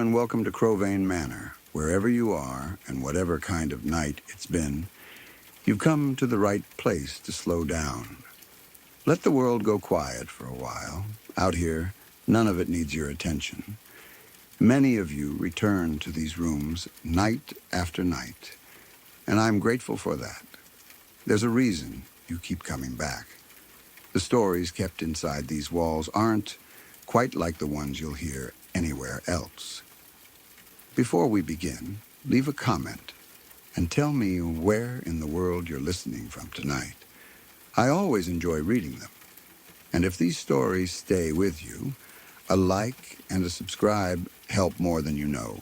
and welcome to Crowvane Manor. Wherever you are, and whatever kind of night it's been, you've come to the right place to slow down. Let the world go quiet for a while. Out here, none of it needs your attention. Many of you return to these rooms night after night, and I'm grateful for that. There's a reason you keep coming back. The stories kept inside these walls aren't quite like the ones you'll hear anywhere else. Before we begin, leave a comment and tell me where in the world you're listening from tonight. I always enjoy reading them. And if these stories stay with you, a like and a subscribe help more than you know.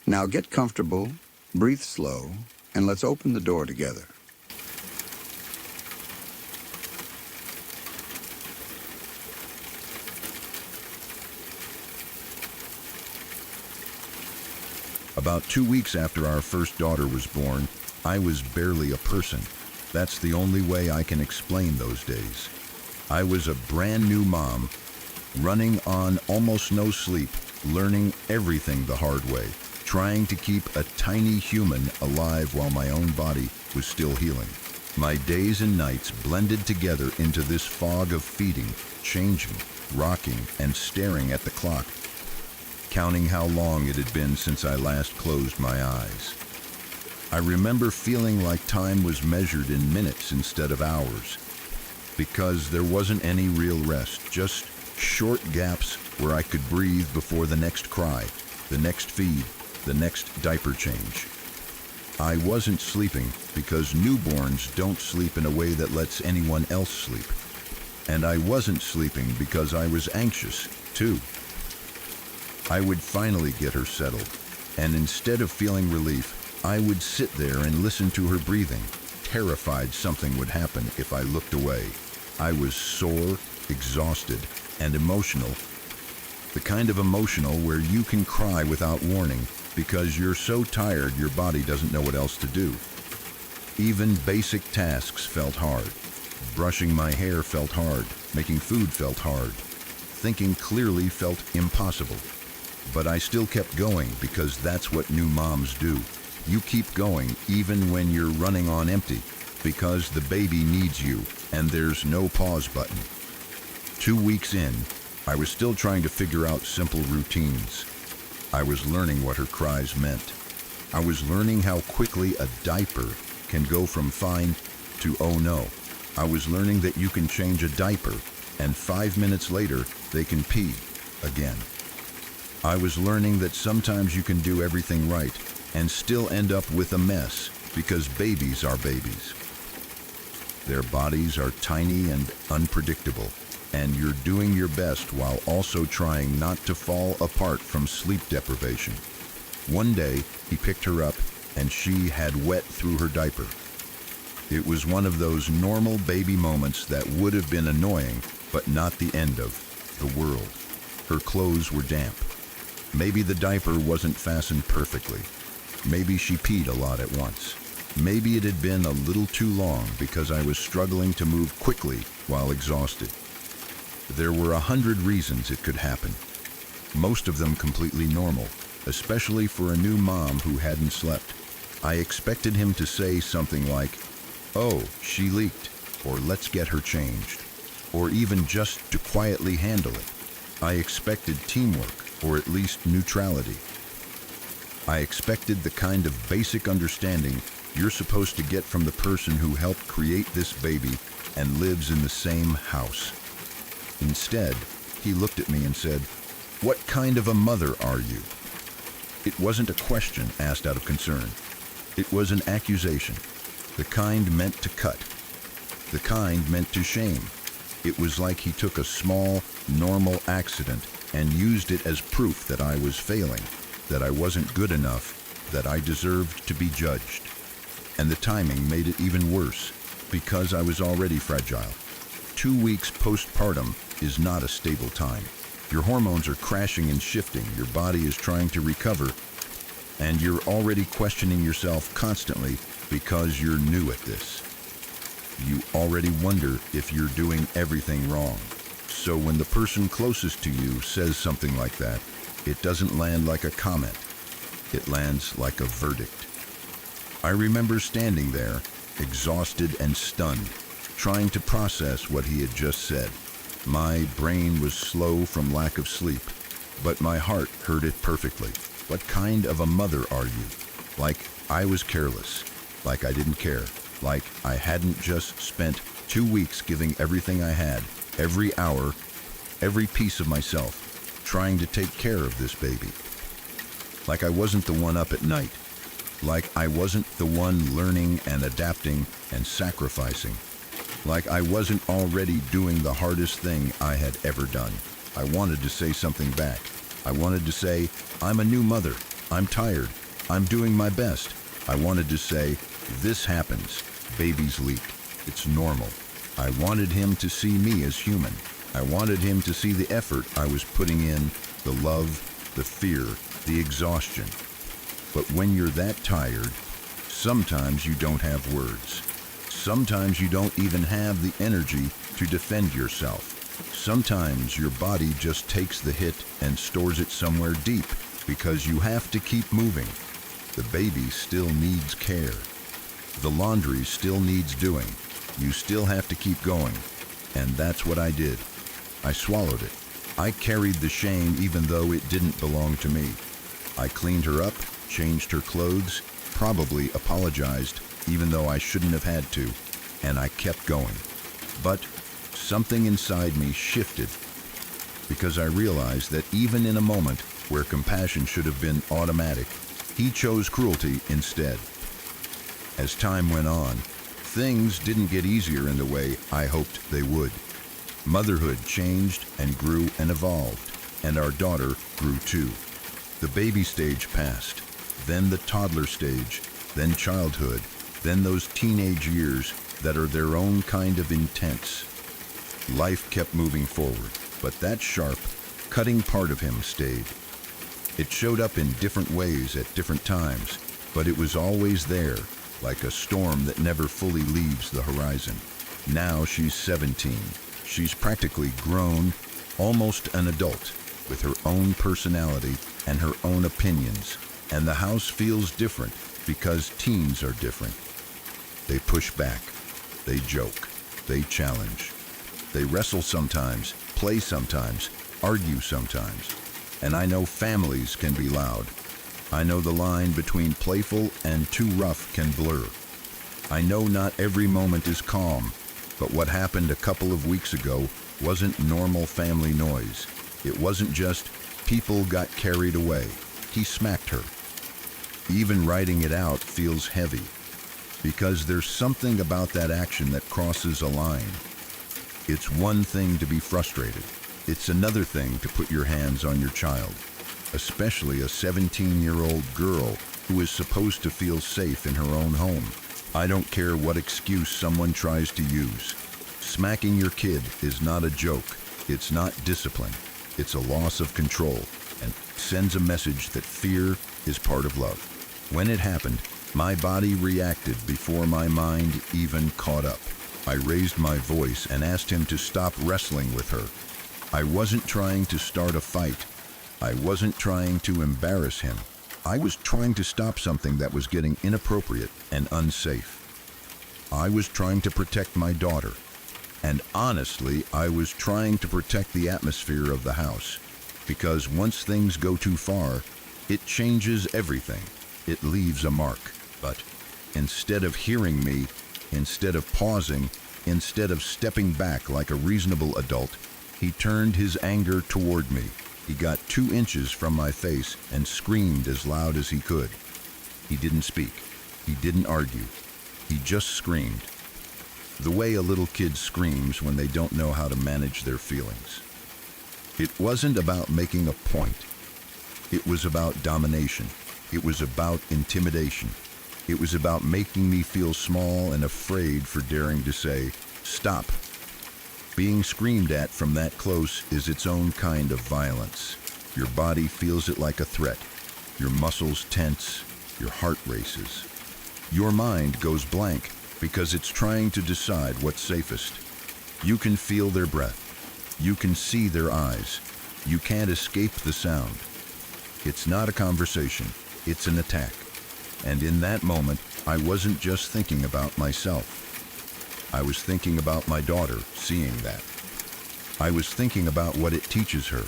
Now get comfortable, breathe slow, and let's open the door together. About 2 weeks after our first daughter was born, I was barely a person. That's the only way I can explain those days. I was a brand new mom, running on almost no sleep, learning everything the hard way, trying to keep a tiny human alive while my own body was still healing. My days and nights blended together into this fog of feeding, changing, rocking, and staring at the clock, counting how long it had been since I last closed my eyes. I remember feeling like time was measured in minutes instead of hours, because there wasn't any real rest, just short gaps where I could breathe before the next cry, the next feed, the next diaper change. I wasn't sleeping because newborns don't sleep in a way that lets anyone else sleep. And I wasn't sleeping because I was anxious, too. I would finally get her settled, and instead of feeling relief, I would sit there and listen to her breathing, terrified something would happen if I looked away. I was sore, exhausted, and emotional. The kind of emotional where you can cry without warning because you're so tired your body doesn't know what else to do. Even basic tasks felt hard. Brushing my hair felt hard. Making food felt hard. Thinking clearly felt impossible. But I still kept going because that's what new moms do. You keep going even when you're running on empty because the baby needs you and there's no pause button. 2 weeks in, I was still trying to figure out simple routines. I was learning what her cries meant. I was learning how quickly a diaper can go from fine to oh no. I was learning that you can change a diaper and 5 minutes later they can pee again. I was learning that sometimes you can do everything right and still end up with a mess because babies are babies. Their bodies are tiny and unpredictable, and you're doing your best while also trying not to fall apart from sleep deprivation. One day, he picked her up and she had wet through her diaper. It was one of those normal baby moments that would have been annoying, but not the end of the world. Her clothes were damp. Maybe the diaper wasn't fastened perfectly. Maybe she peed a lot at once. Maybe it had been a little too long because I was struggling to move quickly while exhausted. There were 100 reasons it could happen. Most of them completely normal, especially for a new mom who hadn't slept. I expected him to say something like, "Oh, she leaked," or "let's get her changed," or even just to quietly handle it. I expected teamwork, or at least neutrality. I expected the kind of basic understanding you're supposed to get from the person who helped create this baby and lives in the same house. Instead, he looked at me and said, "What kind of a mother are you?" It wasn't a question asked out of concern. It was an accusation, the kind meant to cut, the kind meant to shame. It was like he took a small, normal accident and used it as proof that I was failing, that I wasn't good enough, that I deserved to be judged. And the timing made it even worse, because I was already fragile. 2 weeks postpartum is not a stable time. Your hormones are crashing and shifting, your body is trying to recover, and you're already questioning yourself constantly because you're new at this. You already wonder if you're doing everything wrong. So when the person closest to you says something like that, It doesn't land like a comment. It lands like a verdict. I remember standing there, exhausted and stunned, trying to process what he had just said. My brain was slow from lack of sleep, but my heart heard it perfectly. What kind of a mother are you? Like I was careless, like I didn't care, like I hadn't just spent 2 weeks giving everything I had, every hour, every piece of myself, trying to take care of this baby. Like I wasn't the one up at night, like I wasn't the one learning and adapting and sacrificing, like I wasn't already doing the hardest thing I had ever done. I wanted to say something back. I wanted to say, I'm a new mother. I'm tired. I'm doing my best. I wanted to say, this happens. Babies leak. It's normal. I wanted him to see me as human. I wanted him to see the effort I was putting in, the love, the fear, the exhaustion. But when you're that tired, sometimes you don't have words. Sometimes you don't even have the energy to defend yourself. Sometimes your body just takes the hit and stores it somewhere deep because you have to keep moving. The baby still needs care. The laundry still needs doing. You still have to keep going. And that's what I did. I swallowed it. I carried the shame even though it didn't belong to me. I cleaned her up, changed her clothes, probably apologized even though I shouldn't have had to, and I kept going. But something inside me shifted because I realized that even in a moment where compassion should have been automatic, he chose cruelty instead. As time went on, things didn't get easier in the way I hoped they would. Motherhood changed and grew and evolved, and our daughter grew too. The baby stage passed, then the toddler stage, then childhood, then those teenage years that are their own kind of intense. Life kept moving forward, but that sharp, cutting part of him stayed. It showed up in different ways at different times, but it was always there, like a storm that never fully leaves the horizon. Now she's 17. She's practically grown, almost an adult, with her own personality and her own opinions, and the house feels different because teens are different. They push back, they joke, they challenge. They wrestle sometimes, play sometimes, argue sometimes. And I know families can be loud. I know the line between playful and too rough can blur. I know not every moment is calm, but what happened a couple of weeks ago wasn't normal family noise. It wasn't just people got carried away. He smacked her. Even writing it out feels heavy, because there's something about that action that crosses a line. It's one thing to be frustrated. It's another thing to put your hands on your child, especially a 17-year-old girl who is supposed to feel safe in her own home. I don't care what excuse someone tries to use. Smacking your kid is not a joke. It's not discipline. It's a loss of control and sends a message that fear is part of love. When it happened, my body reacted before my mind even caught up. I raised my voice and asked him to stop wrestling with her. I wasn't trying to start a fight. I wasn't trying to embarrass him. I was trying to stop something that was getting inappropriate and unsafe. I was trying to protect my daughter. And honestly, I was trying to protect the atmosphere of the house. Because once things go too far, it changes everything. It leaves a mark. But instead of hearing me, instead of pausing, instead of stepping back like a reasonable adult, he turned his anger toward me. He got 2 inches from my face and screamed as loud as he could. He didn't speak. He didn't argue. He just screamed. The way a little kid screams when they don't know how to manage their feelings. It wasn't about making a point. It was about domination. It was about intimidation. It was about making me feel small and afraid for daring to say, stop. Being screamed at from that close is its own kind of violence. Your body feels it like a threat. Your muscles tense. Your heart races. Your mind goes blank because it's trying to decide what's safest. You can feel their breath. You can see their eyes. You can't escape the sound. It's not a conversation, it's an attack. And in that moment, I wasn't just thinking about myself. I was thinking about my daughter seeing that. I was thinking about what it teaches her.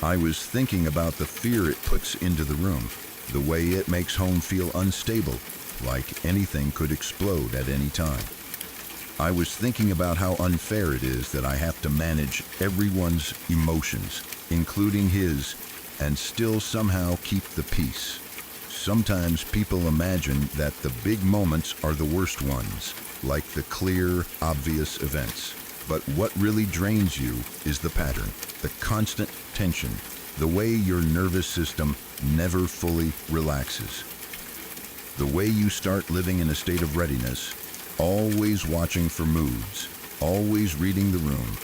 I was thinking about the fear it puts into the room, the way it makes home feel unstable, like anything could explode at any time. I was thinking about how unfair it is that I have to manage everyone's emotions, including his, and still somehow keep the peace. Sometimes people imagine that the big moments are the worst ones, like the clear, obvious events. But what really drains you is the pattern, the constant tension, the way your nervous system never fully relaxes. The way you start living in a state of readiness, always watching for moods, always reading the room,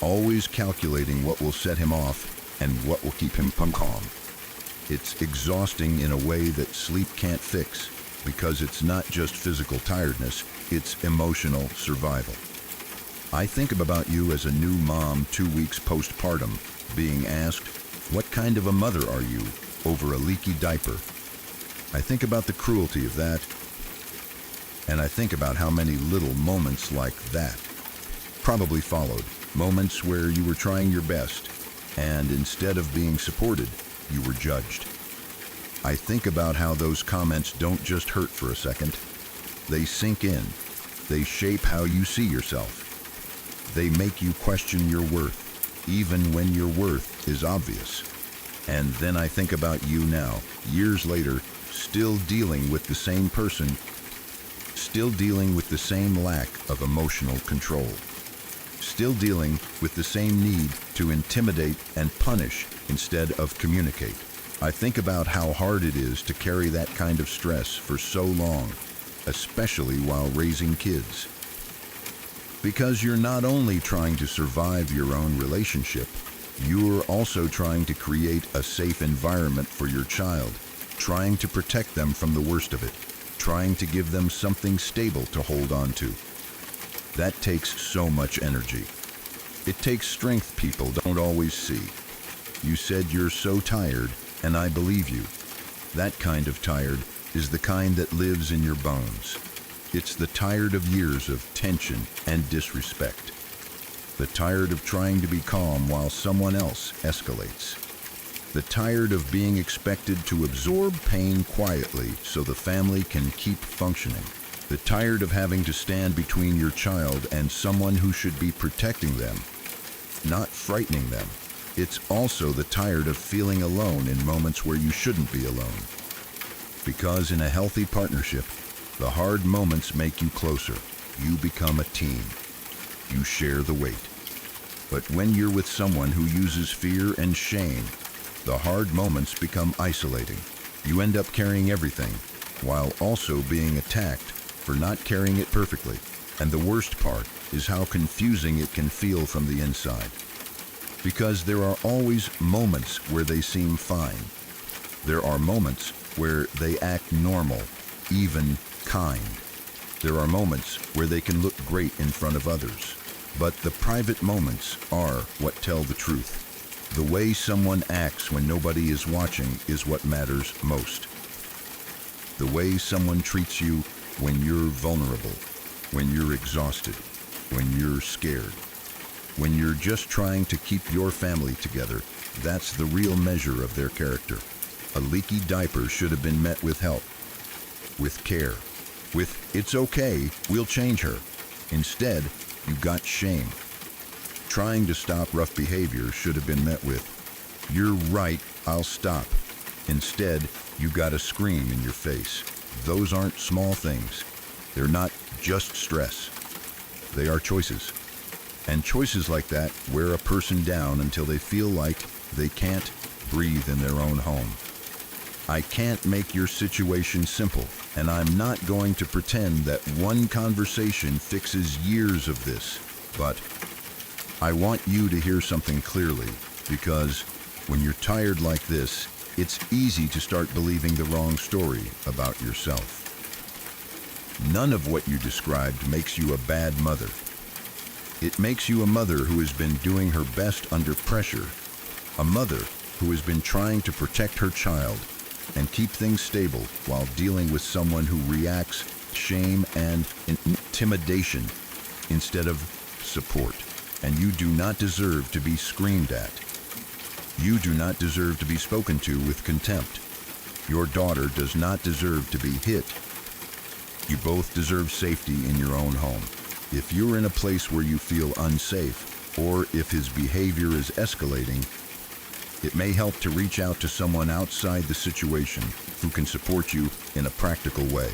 always calculating what will set him off and what will keep him calm. It's exhausting in a way that sleep can't fix, because it's not just physical tiredness, it's emotional survival. I think about you as a new mom 2 weeks postpartum, being asked, "What kind of a mother are you?" over a leaky diaper. I think about the cruelty of that, and I think about how many little moments like that probably followed, moments where you were trying your best, and instead of being supported, you were judged. I think about how those comments don't just hurt for a second. They sink in. They shape how you see yourself. They make you question your worth, even when your worth is obvious. And then I think about you now, years later, still dealing with the same person, still dealing with the same lack of emotional control, still dealing with the same need to intimidate and punish instead of communicate. I think about how hard it is to carry that kind of stress for so long, especially while raising kids. Because you're not only trying to survive your own relationship, you're also trying to create a safe environment for your child, trying to protect them from the worst of it, trying to give them something stable to hold on to. That takes so much energy. It takes strength people don't always see. You said you're so tired, and I believe you. That kind of tired is the kind that lives in your bones. It's the tired of years of tension and disrespect. The tired of trying to be calm while someone else escalates. The tired of being expected to absorb pain quietly so the family can keep functioning. The tired of having to stand between your child and someone who should be protecting them, not frightening them. It's also the tired of feeling alone in moments where you shouldn't be alone. Because in a healthy partnership, the hard moments make you closer. You become a team. You share the weight. But when you're with someone who uses fear and shame, the hard moments become isolating. You end up carrying everything, while also being attacked for not carrying it perfectly. And the worst part is how confusing it can feel from the inside. Because there are always moments where they seem fine. There are moments where they act normal, even kind. There are moments where they can look great in front of others. But the private moments are what tell the truth. The way someone acts when nobody is watching is what matters most. The way someone treats you when you're vulnerable, when you're exhausted, when you're scared, when you're just trying to keep your family together, that's the real measure of their character. A leaky diaper should have been met with help, with care, with "it's okay, we'll change her." Instead, you got shame. Trying to stop rough behavior should have been met with, "You're right, I'll stop." Instead, you got a scream in your face. Those aren't small things. They're not just stress. They are choices. And choices like that wear a person down until they feel like they can't breathe in their own home. I can't make your situation simple, and I'm not going to pretend that one conversation fixes years of this, but I want you to hear something clearly, because when you're tired like this, it's easy to start believing the wrong story about yourself. None of what you described makes you a bad mother. It makes you a mother who has been doing her best under pressure, a mother who has been trying to protect her child and keep things stable while dealing with someone who reacts shame and intimidation instead of support. And you do not deserve to be screamed at. You do not deserve to be spoken to with contempt. Your daughter does not deserve to be hit. You both deserve safety in your own home. If you're in a place where you feel unsafe, or if his behavior is escalating, it may help to reach out to someone outside the situation who can support you in a practical way.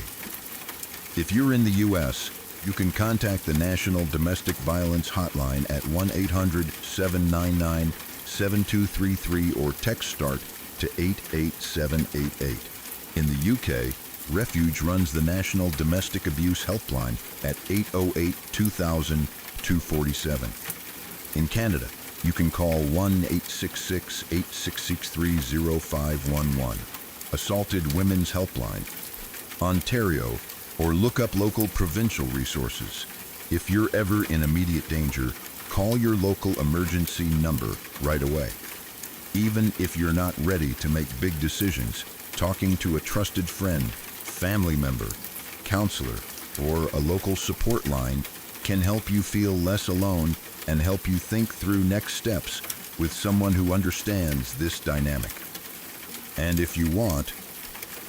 If you're in the U.S., you can contact the National Domestic Violence Hotline at 1-800-799-7233 or text START to 88788. In the UK, Refuge runs the National Domestic Abuse Helpline at 808-2000-247. In Canada, you can call 1-866-866-30-511, Assaulted Women's Helpline. Ontario, or look up local provincial resources. If you're ever in immediate danger, call your local emergency number right away. Even if you're not ready to make big decisions, talking to a trusted friend, family member, counselor, or a local support line can help you feel less alone and help you think through next steps with someone who understands this dynamic. And if you want,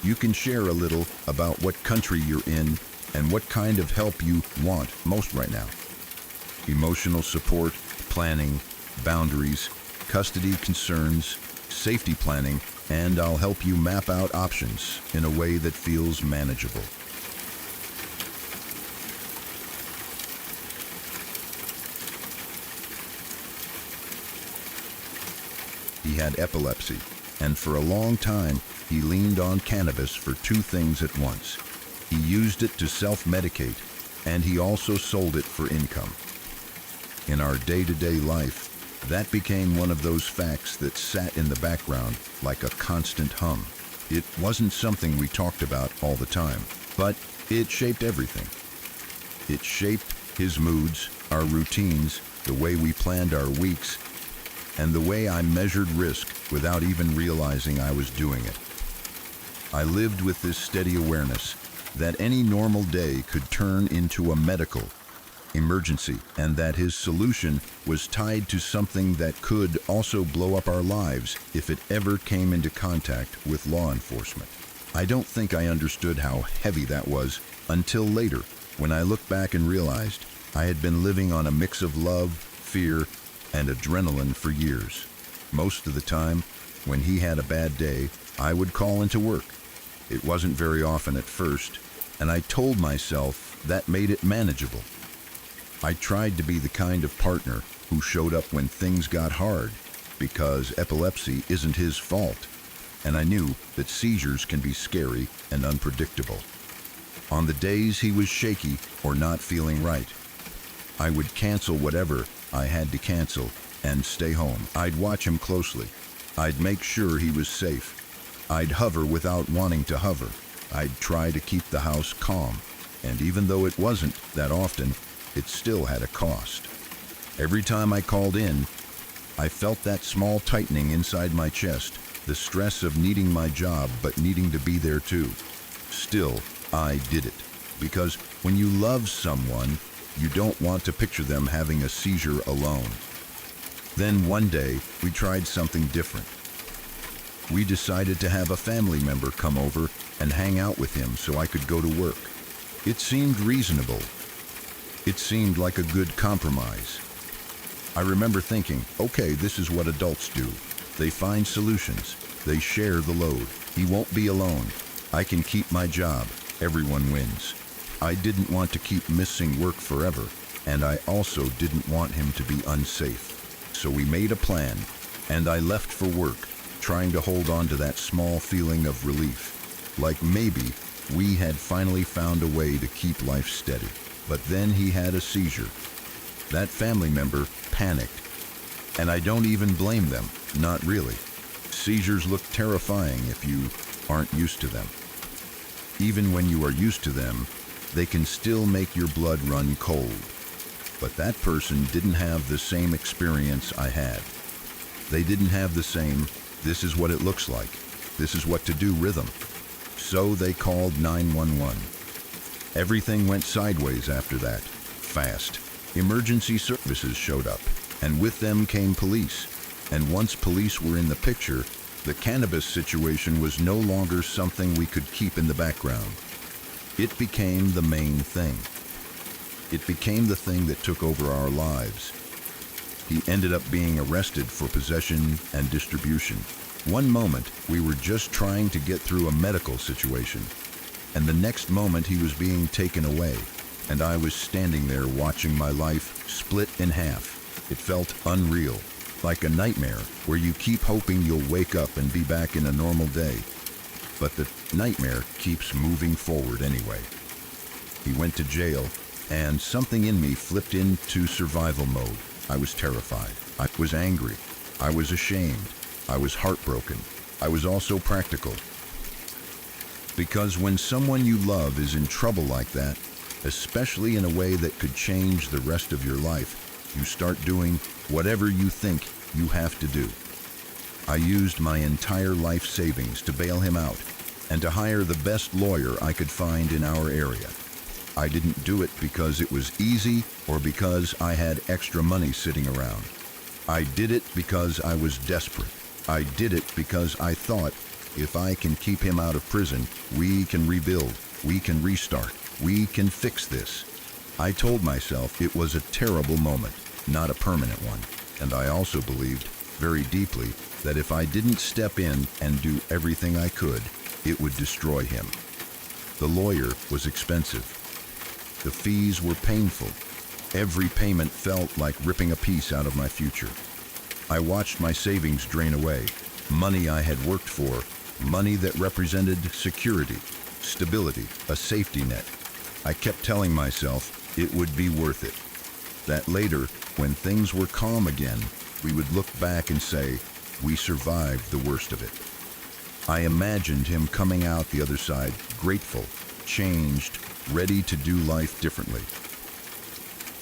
you can share a little about what country you're in and what kind of help you want most right now. Emotional support, planning, boundaries, custody concerns, safety planning, and I'll help you map out options in a way that feels manageable. He had epilepsy, and for a long time, he leaned on cannabis for two things at once. He used it to self-medicate, and he also sold it for income. In our day-to-day life, that became one of those facts that sat in the background like a constant hum. It wasn't something we talked about all the time, but it shaped everything. It shaped his moods, our routines, the way we planned our weeks, and the way I measured risk without even realizing I was doing it. I lived with this steady awareness that any normal day could turn into a medical emergency, and that his solution was tied to something that could also blow up our lives if it ever came into contact with law enforcement. I don't think I understood how heavy that was until later, when I looked back and realized I had been living on a mix of love, fear, and adrenaline for years. Most of the time, when he had a bad day, I would call into work. It wasn't very often at first, and I told myself that made it manageable. I tried to be the kind of partner who showed up when things got hard, because epilepsy isn't his fault, and I knew that seizures can be scary and unpredictable. On the days he was shaky or not feeling right, I would cancel whatever I had to cancel and stay home. I'd watch him closely. I'd make sure he was safe. I'd hover without wanting to hover. I'd try to keep the house calm, and even though it wasn't that often, it still had a cost. Every time I called in, I felt that small tightening inside my chest, the stress of needing my job but needing to be there too. Still, I did it, because when you love someone, you don't want to picture them having a seizure alone. Then one day, we tried something different. We decided to have a family member come over and hang out with him so I could go to work. It seemed reasonable. It seemed like a good compromise. I remember thinking, okay, this is what adults do. They find solutions. They share the load. He won't be alone. I can keep my job. Everyone wins. I didn't want to keep missing work forever, and I also didn't want him to be unsafe. So we made a plan, and I left for work, trying to hold on to that small feeling of relief, like maybe we had finally found a way to keep life steady. But then he had a seizure. That family member panicked, and I don't even blame them, not really. Seizures look terrifying if you aren't used to them. Even when you are used to them, they can still make your blood run cold. But that person didn't have the same experience I had. They didn't have the same This is what it looks like. This is what to do rhythm. So they called 911. Everything went sideways after that, fast. Emergency services showed up, and with them came police. And once police were in the picture, the cannabis situation was no longer something we could keep in the background. It became the main thing. It became the thing that took over our lives. He ended up being arrested for possession and distribution. One moment, we were just trying to get through a medical situation, and the next moment he was being taken away, and I was standing there watching my life split in half. It felt unreal, like a nightmare where you keep hoping you'll wake up and be back in a normal day. But the nightmare keeps moving forward anyway. He went to jail, and something in me flipped into survival mode. I was terrified. I was angry. I was ashamed. I was heartbroken. I was also practical. Because when someone you love is in trouble like that, especially in a way that could change the rest of your life, you start doing whatever you think you have to do. I used my entire life savings to bail him out and to hire the best lawyer I could find in our area. I didn't do it because it was easy or because I had extra money sitting around. I did it because I was desperate. I did it because I thought, if I can keep him out of prison, we can rebuild, we can restart, we can fix this. I told myself it was a terrible moment, not a permanent one. And I also believed, very deeply, that if I didn't step in and do everything I could, it would destroy him. The lawyer was expensive. The fees were painful. Every payment felt like ripping a piece out of my future. I watched my savings drain away, money I had worked for, money that represented security, stability, a safety net. I kept telling myself it would be worth it. That later, when things were calm again, we would look back and say, we survived the worst of it. I imagined him coming out the other side, grateful, changed, ready to do life differently.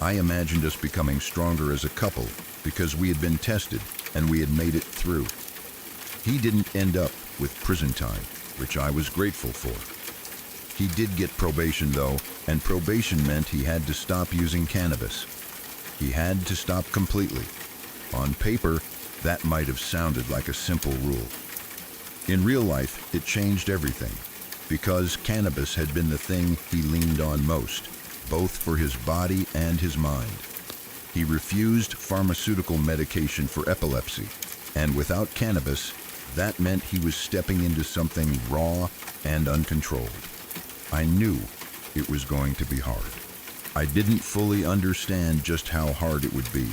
I imagined us becoming stronger as a couple because we had been tested and we had made it through. He didn't end up with prison time, which I was grateful for. He did get probation though, and probation meant he had to stop using cannabis. He had to stop completely. On paper, that might have sounded like a simple rule. In real life, it changed everything, because cannabis had been the thing he leaned on most, both for his body and his mind. He refused pharmaceutical medication for epilepsy, and without cannabis, that meant he was stepping into something raw and uncontrolled. I knew it was going to be hard. I didn't fully understand just how hard it would be,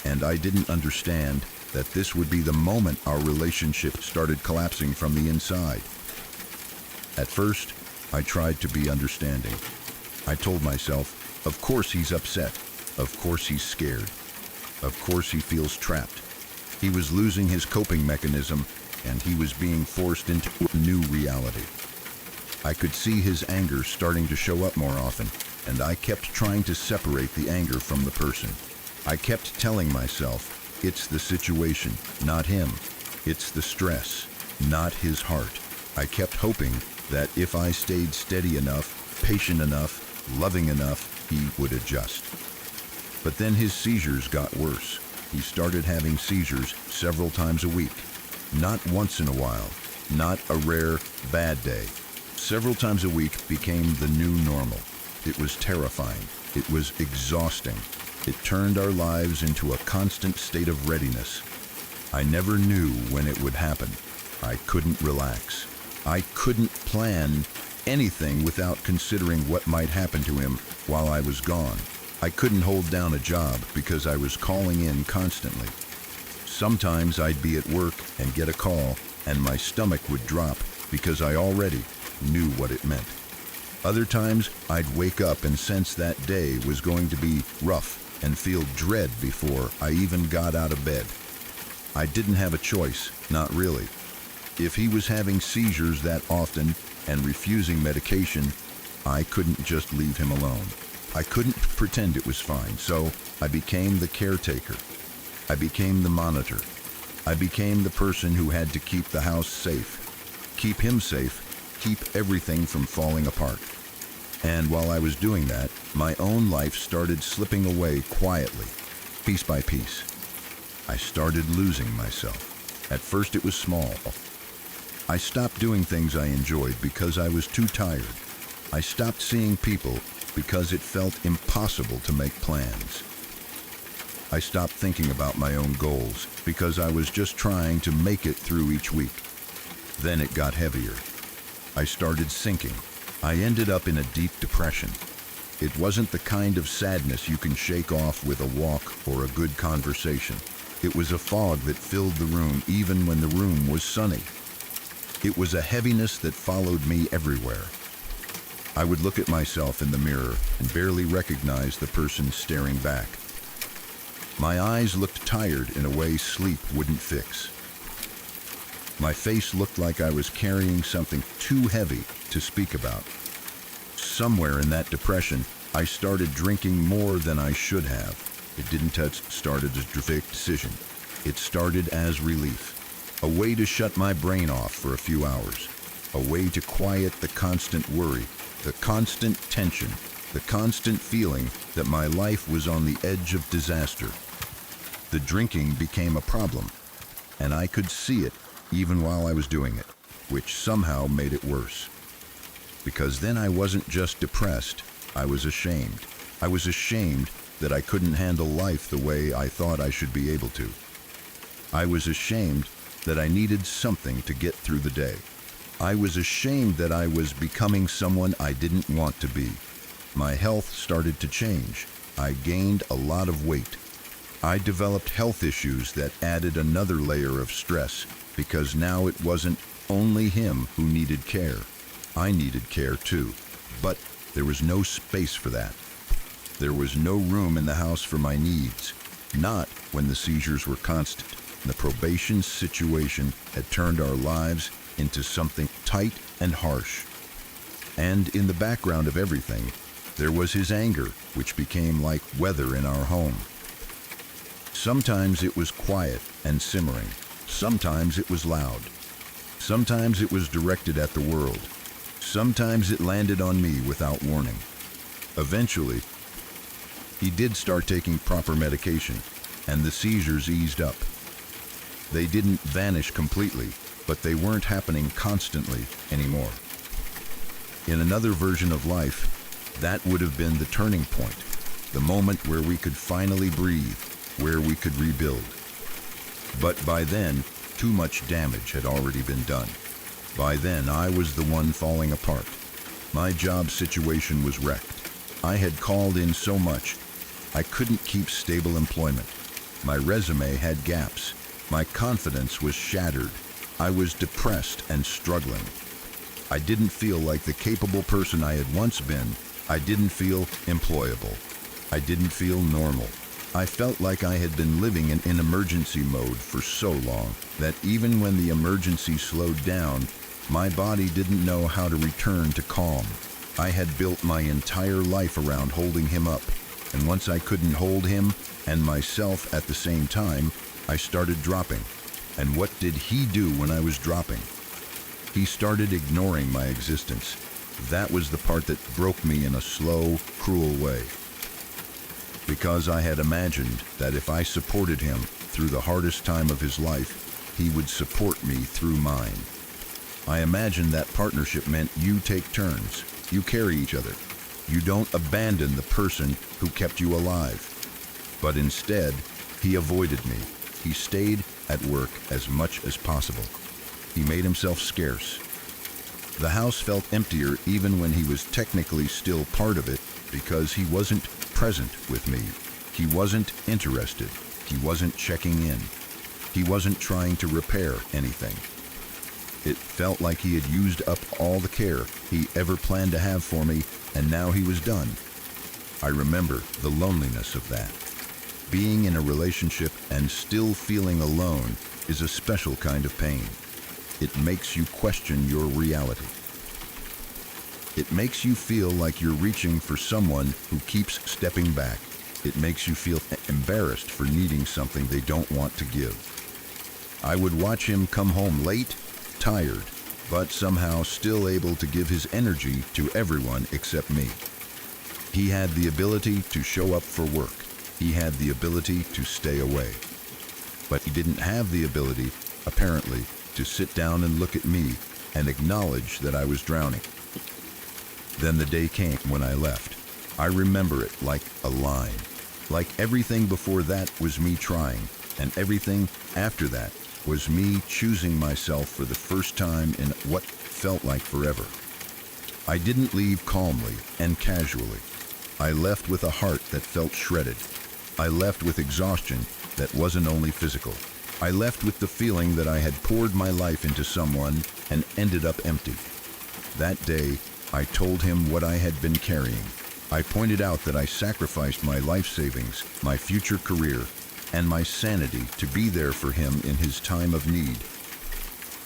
and I didn't understand that this would be the moment our relationship started collapsing from the inside. At first, I tried to be understanding. I told myself, of course he's upset. Of course he's scared. Of course he feels trapped. He was losing his coping mechanism, and he was being forced into a new reality. I could see his anger starting to show up more often, and I kept trying to separate the anger from the person. I kept telling myself, it's the situation, not him. It's the stress, not his heart. I kept hoping that if I stayed steady enough, patient enough, loving enough, he would adjust. But then his seizures got worse. He started having seizures several times a week. Not once in a while, not a rare, bad day. Several times a week became the new normal. It was terrifying. It was exhausting. It turned our lives into a constant state of readiness. I never knew when it would happen. I couldn't relax. I couldn't plan anything without considering what might happen to him while I was gone. I couldn't hold down a job because I was calling in constantly. Sometimes I'd be at work and get a call, and my stomach would drop because I already knew what it meant. Other times, I'd wake up and sense that day was going to be rough and feel dread before I even got out of bed. I didn't have a choice, not really. If he was having seizures that often and refusing medication, I couldn't just leave him alone. I couldn't pretend it was fine, so I became the caretaker. I became the monitor. I became the person who had to keep the house safe, keep him safe, keep everything from falling apart. And while I was doing that, my own life started slipping away quietly, piece by piece. I started losing myself. At first it was small. I stopped doing things I enjoyed because I was too tired. I stopped seeing people because it felt impossible to make plans. I stopped thinking about my own goals because I was just trying to make it through each week. Then it got heavier. I started sinking. I ended up in a deep depression. It wasn't the kind of sadness you can shake off with a walk or a good conversation. It was a fog that filled the room even when the room was sunny. It was a heaviness that followed me everywhere. I would look at myself in the mirror and barely recognize the person staring back. My eyes looked tired in a way sleep wouldn't fix. My face looked like I was carrying something too heavy to speak about. Somewhere in that depression, I started drinking more than I should have. It didn't start as a dramatic decision. It started as relief. A way to shut my brain off for a few hours. A way to quiet the constant worry, the constant tension, the constant feeling that my life was on the edge of disaster. The drinking became a problem, and I could see it even while I was doing it, which somehow made it worse. Because then I wasn't just depressed, I was ashamed. I was ashamed that I couldn't handle life the way I thought I should be able to. I was ashamed that I needed something to get through the day. I was ashamed that I was becoming someone I didn't want to be. My health started to change. I gained a lot of weight. I developed health issues that added another layer of stress because now it wasn't only him who needed care. I needed care too, but there was no space for that. There was no room in the house for my needs, not when the seizures were constant. The probation situation had turned our lives into something tight and harsh. And in the background of everything, there was his anger, which became like weather in our home. Sometimes it was quiet and simmering. Sometimes it was loud. Sometimes it was directed at the world. Sometimes it landed on me without warning. Eventually, he did start taking proper medication, and the seizures eased up. They didn't vanish completely, but they weren't happening constantly anymore. In another version of life, that would have been the turning point, the moment where we could finally breathe, where we could rebuild. But by then, too much damage had already been done. By then, I was the one falling apart. My job situation was wrecked. I had called in so much, I couldn't keep stable employment. My resume had gaps. My confidence was shattered. I was depressed and struggling. I didn't feel like the capable person I had once been. I didn't feel employable. I didn't feel normal. I felt like I had been living in emergency mode for so long that even when the emergency slowed down, my body didn't know how to return to calm. I had built my entire life around holding him up, and once I couldn't hold him and myself at the same time, I started dropping. And what did he do when I was dropping? He started ignoring my existence. That was the part that broke me in a slow, cruel way. Because I had imagined that if I supported him through the hardest time of his life, he would support me through mine. I imagined that partnership meant you take turns, you carry each other. You don't abandon the person who kept you alive. But instead, he avoided me. He stayed at work as much as possible. He made himself scarce. The house felt emptier even when he was technically still part of it because he wasn't present with me. He wasn't interested. He wasn't checking in. He wasn't trying to repair anything. It felt like he had used up all the care he ever planned to have for me, and now he was done. I remember the loneliness of that. Being in a relationship and still feeling alone is a special kind of pain. It makes you question your reality. It makes you feel like you're reaching for someone who keeps stepping back. It makes you feel embarrassed for needing something they don't want to give. I would watch him come home late, tired, but somehow still able to give his energy to everyone except me. He had the ability to show up for work. He had the ability to stay away. But he didn't have the ability, apparently, to sit down and look at me and acknowledge that I was drowning. Then the day came when I left. I remember it like a line. Like everything before that was me trying, and everything after that was me choosing myself for the first time in what felt like forever. I didn't leave calmly and casually. I left with a heart that felt shredded. I left with exhaustion that wasn't only physical. I left with the feeling that I had poured my life into someone and ended up empty. That day, I told him what I had been carrying. I pointed out that I sacrificed my life savings, my future career, and my sanity to be there for him in his time of need,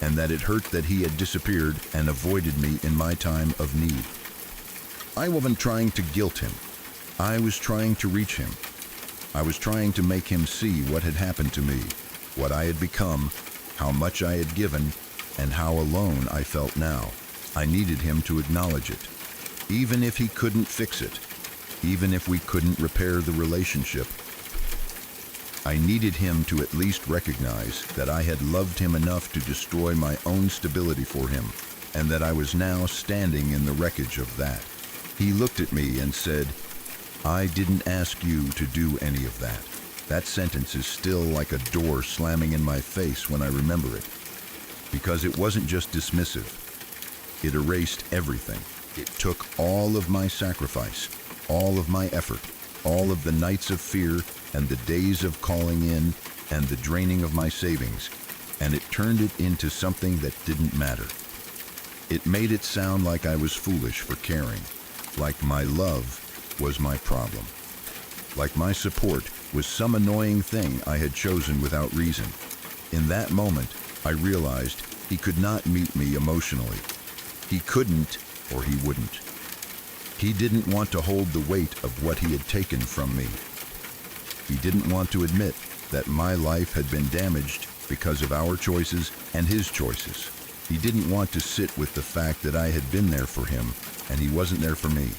and that it hurt that he had disappeared and avoided me in my time of need. I wasn't trying to guilt him. I was trying to reach him. I was trying to make him see what had happened to me, what I had become, how much I had given, and how alone I felt now. I needed him to acknowledge it. Even if he couldn't fix it, even if we couldn't repair the relationship, I needed him to at least recognize that I had loved him enough to destroy my own stability for him, and that I was now standing in the wreckage of that. He looked at me and said, "I didn't ask you to do any of that." That sentence is still like a door slamming in my face when I remember it, because it wasn't just dismissive. It erased everything. It took all of my sacrifice, all of my effort, all of the nights of fear and the days of calling in and the draining of my savings, and it turned it into something that didn't matter. It made it sound like I was foolish for caring, like my love was my problem, like my support was some annoying thing I had chosen without reason. In that moment, I realized he could not meet me emotionally. He couldn't, or he wouldn't. He didn't want to hold the weight of what he had taken from me. He didn't want to admit that my life had been damaged because of our choices and his choices. He didn't want to sit with the fact that I had been there for him and he wasn't there for me.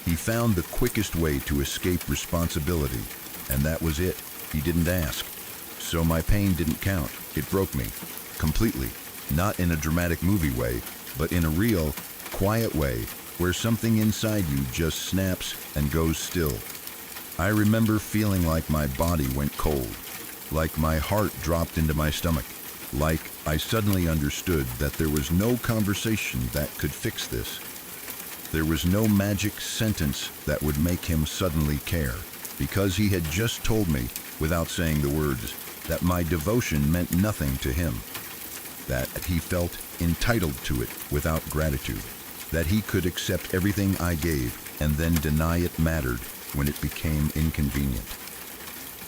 He found the quickest way to escape responsibility, and that was it. He didn't ask. So my pain didn't count. It broke me completely, not in a dramatic movie way, but in a real, quiet way where something inside you just snaps and goes still. I remember feeling like my body went cold, like my heart dropped into my stomach, like I suddenly understood that there was no conversation that could fix this. There was no magic sentence that would make him suddenly care, because he had just told me, without saying the words, that my devotion meant nothing to him, that he felt entitled to it without gratitude, that he could accept everything I gave and then deny it mattered when it became inconvenient.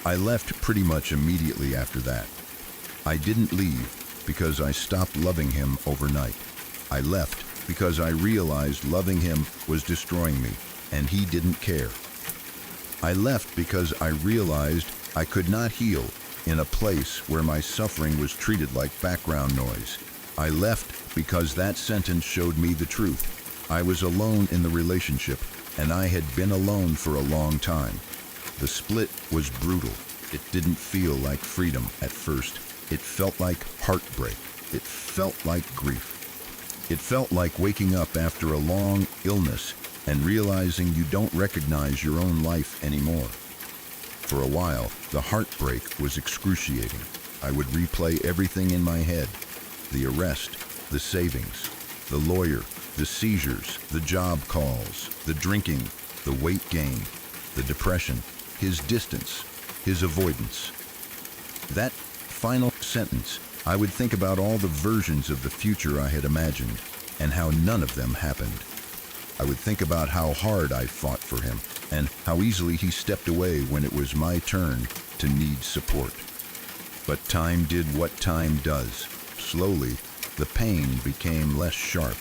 I left pretty much immediately after that. I didn't leave because I stopped loving him overnight. I left because I realized loving him was destroying me, and he didn't care. I left because I realized I could not heal in a place where my suffering was treated like background noise. I left because that sentence showed me the truth. I was alone in the relationship, and I had been alone for a long time. The split was brutal. It didn't feel like freedom at first. It felt like heartbreak. It felt like grief. It felt like waking up after a long illness and realizing you don't recognize your own life anymore. For a while, the heartbreak was excruciating. I would replay everything in my head: the arrest, the savings, the lawyer, the seizures, the job calls, the drinking, the weight gain, the depression, his distance, his avoidance. That final sentence, I would think about all the versions of the future I had imagined and how none of them happened. I would think about how hard I fought for him and how easily he stepped away when it was my turn to need support. But time did what time does. Slowly, the pain became less sharp.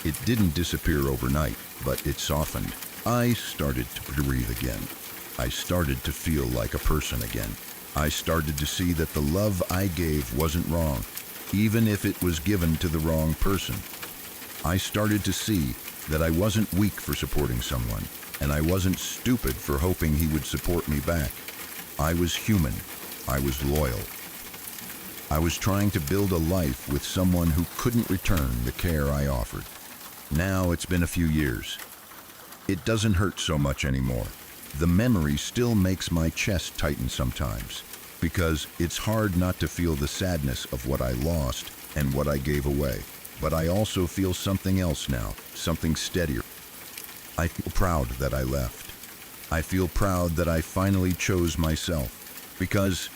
It didn't disappear overnight, but it softened. I started to breathe again. I started to feel like a person again. I started to see that the love I gave wasn't wrong, even if it was given to the wrong person. I started to see that I wasn't weak for supporting someone, and I wasn't stupid for hoping he would support me back. I was human. I was loyal. I was trying to build a life with someone who couldn't return the care I offered. Now it's been a few years. It doesn't hurt so much anymore. The memory still makes my chest tighten sometimes, because it's hard not to feel the sadness of what I lost and what I gave away. But I also feel something else now, something steadier. I feel proud that I left. I feel proud that I finally chose myself, because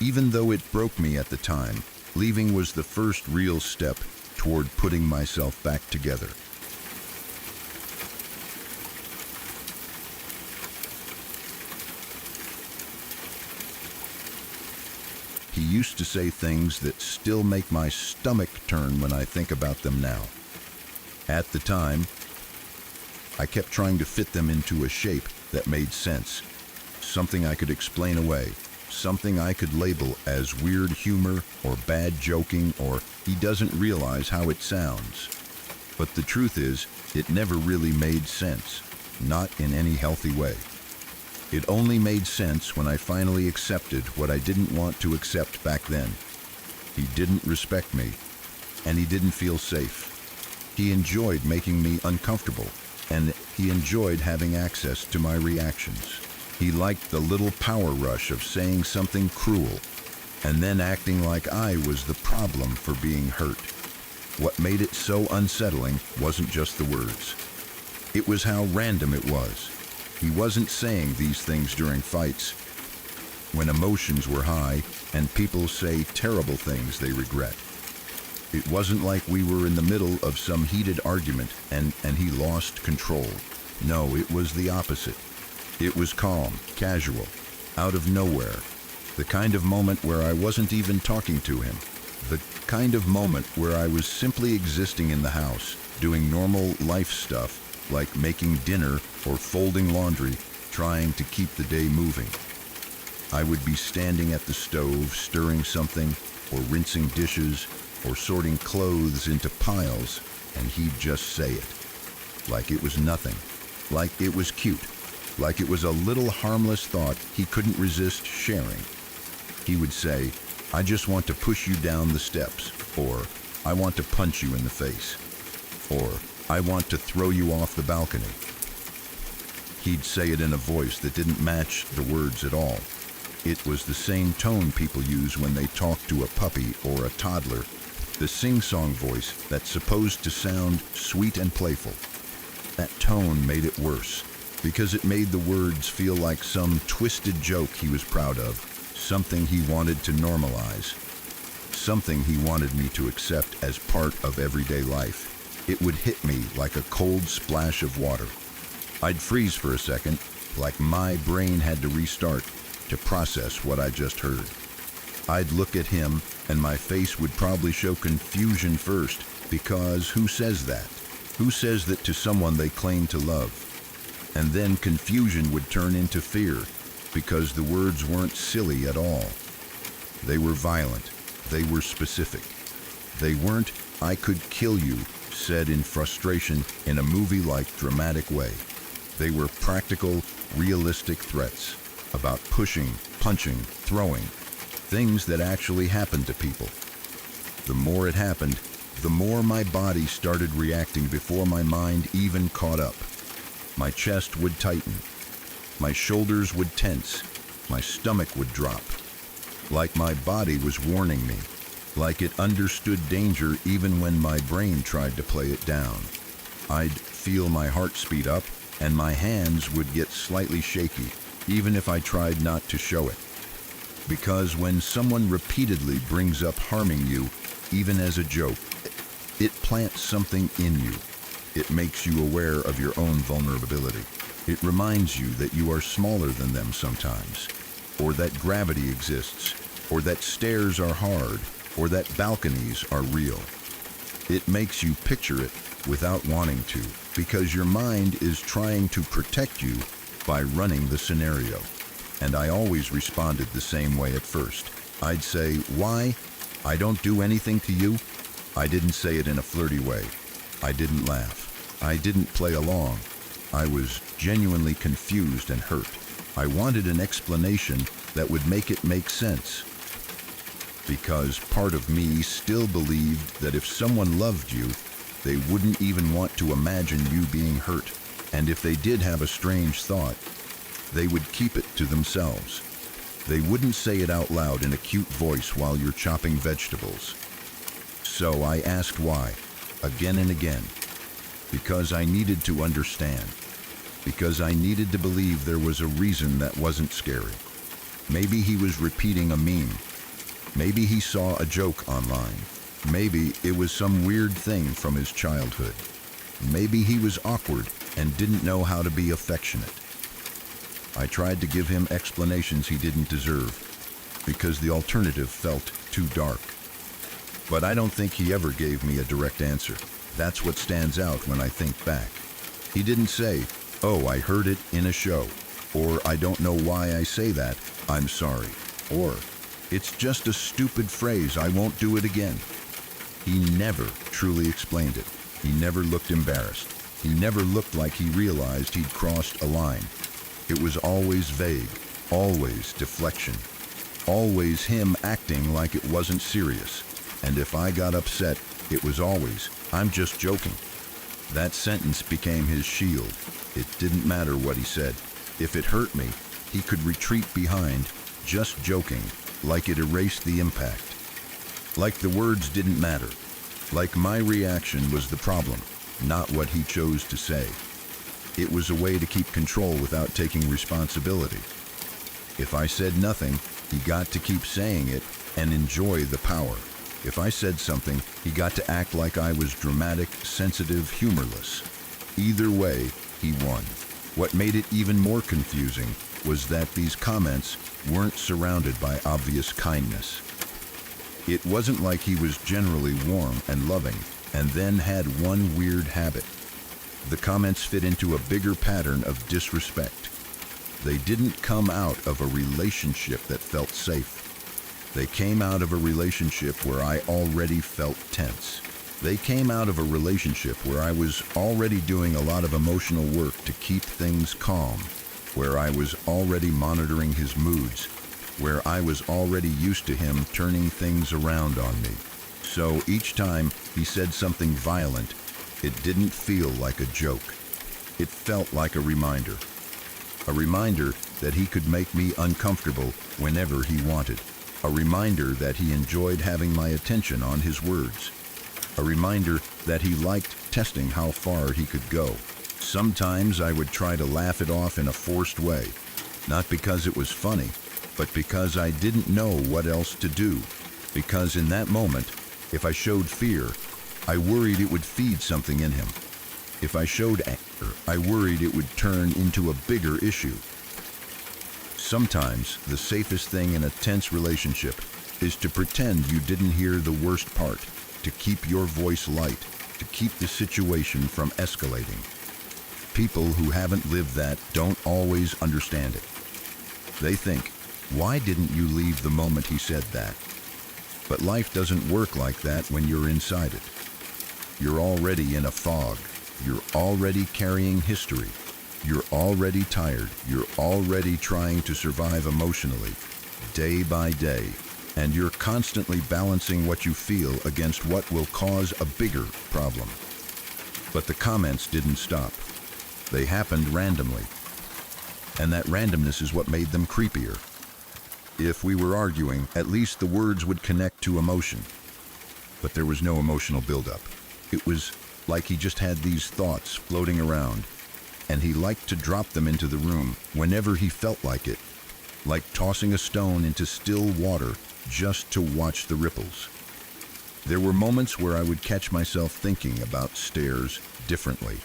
even though it broke me at the time, leaving was the first real step toward putting myself back together. He used to say things that still make my stomach turn when I think about them now. At the time, I kept trying to fit them into a shape that made sense, something I could explain away, something I could label as weird humor or bad joking or he doesn't realize how it sounds. But the truth is, it never really made sense, not in any healthy way. It only made sense when I finally accepted what I didn't want to accept back then. He didn't respect me, and he didn't feel safe. He enjoyed making me uncomfortable, and he enjoyed having access to my reactions. He liked the little power rush of saying something cruel, and then acting like I was the problem for being hurt. What made it so unsettling wasn't just the words. It was how random it was. He wasn't saying these things during fights, when emotions were high and people say terrible things they regret. It wasn't like we were in the middle of some heated argument and he lost control. No, it was the opposite. It was calm, casual, out of nowhere. The kind of moment where I wasn't even talking to him. The kind of moment where I was simply existing in the house, doing normal life stuff, like making dinner or folding laundry, trying to keep the day moving. I would be standing at the stove, stirring something, or rinsing dishes, or sorting clothes into piles, and he'd just say it. Like it was nothing. Like it was cute. Like it was a little harmless thought he couldn't resist sharing. He would say, "I just want to push you down the steps," or "I want to punch you in the face," or "I want to throw you off the balcony." He'd say it in a voice that didn't match the words at all. It was the same tone people use when they talk to a puppy or a toddler, the sing-song voice that's supposed to sound sweet and playful. That tone made it worse, because it made the words feel like some twisted joke he was proud of, something he wanted to normalize, something he wanted me to accept as part of everyday life. It would hit me like a cold splash of water. I'd freeze for a second, like my brain had to restart to process what I just heard. I'd look at him, and my face would probably show confusion first, because who says that? Who says that to someone they claim to love? And then confusion would turn into fear, because the words weren't silly at all. They were violent. They were specific. They weren't, "I could kill you," said in frustration in a movie-like dramatic way. They were practical, realistic threats about pushing, punching, throwing, things that actually happened to people. The more it happened, the more my body started reacting before my mind even caught up. My chest would tighten. My shoulders would tense. My stomach would drop. Like my body was warning me. Like it understood danger even when my brain tried to play it down. I'd feel my heart speed up, and my hands would get slightly shaky, even if I tried not to show it. Because when someone repeatedly brings up harming you, even as a joke, it plants something in you. It makes you aware of your own vulnerability. It reminds you that you are smaller than them sometimes, or that gravity exists, or that stairs are hard, or that balconies are real. It makes you picture it without wanting to, because your mind is trying to protect you by running the scenario. and I always responded the same way at first. I'd say, "Why? I don't do anything to you." I didn't say it in a flirty way. I didn't laugh. I didn't play along. I was genuinely confused and hurt. I wanted an explanation that would make it make sense. Because part of me still believed that if someone loved you, they wouldn't even want to imagine you being hurt. And if they did have a strange thought, they would keep it to themselves. They wouldn't say it out loud in a cute voice while you're chopping vegetables. So I asked why, again and again. Because I needed to understand. Because I needed to believe there was a reason that wasn't scary. Maybe he was repeating a meme. Maybe he saw a joke online. Maybe it was some weird thing from his childhood. Maybe he was awkward and didn't know how to be affectionate. I tried to give him explanations he didn't deserve, because the alternative felt too dark. But I don't think he ever gave me a direct answer. That's what stands out when I think back. He didn't say, "Oh, I heard it in a show," or "I don't know why I say that, I'm sorry," or "It's just a stupid phrase, I won't do it again." He never truly explained it. He never looked embarrassed. He never looked like he realized he'd crossed a line. It was always vague, always deflection, always him acting like it wasn't serious. And if I got upset, it was always, "I'm just joking." That sentence became his shield. It didn't matter what he said. If it hurt me, he could retreat behind, "just joking," like it erased the impact. Like the words didn't matter. Like my reaction was the problem, not what he chose to say. It was a way to keep control without taking responsibility. If I said nothing, he got to keep saying it and enjoy the power. If I said something, he got to act like I was dramatic, sensitive, humorless. Either way, he won. What made it even more confusing was that these comments weren't surrounded by obvious kindness. It wasn't like he was generally warm and loving, and then had one weird habit. The comments fit into a bigger pattern of disrespect. They didn't come out of a relationship that felt safe. They came out of a relationship where I already felt tense. They came out of a relationship where I was already doing a lot of emotional work to keep things calm, where I was already monitoring his moods, where I was already used to him turning things around on me. So each time he said something violent, it didn't feel like a joke. It felt like a reminder. A reminder that he could make me uncomfortable whenever he wanted. A reminder that he enjoyed having my attention on his words. A reminder that he liked testing how far he could go. Sometimes I would try to laugh it off in a forced way, not because it was funny, but because I didn't know what else to do. Because in that moment, if I showed fear, I worried it would feed something in him. If I showed anger, I worried it would turn into a bigger issue. Sometimes the safest thing in a tense relationship is to pretend you didn't hear the worst part, to keep your voice light, to keep the situation from escalating. People who haven't lived that don't always understand it. They think, "Why didn't you leave the moment he said that?" But life doesn't work like that when you're inside it. You're already in a fog. You're already carrying history. You're already tired. You're already trying to survive emotionally, day by day. And you're constantly balancing what you feel against what will cause a bigger problem. But the comments didn't stop. They happened randomly. And that randomness is what made them creepier. If we were arguing, at least the words would connect to emotion. But there was no emotional buildup. It was like he just had these thoughts floating around, and he liked to drop them into the room whenever he felt like it, like tossing a stone into still water just to watch the ripples. There were moments where I would catch myself thinking about stairs differently.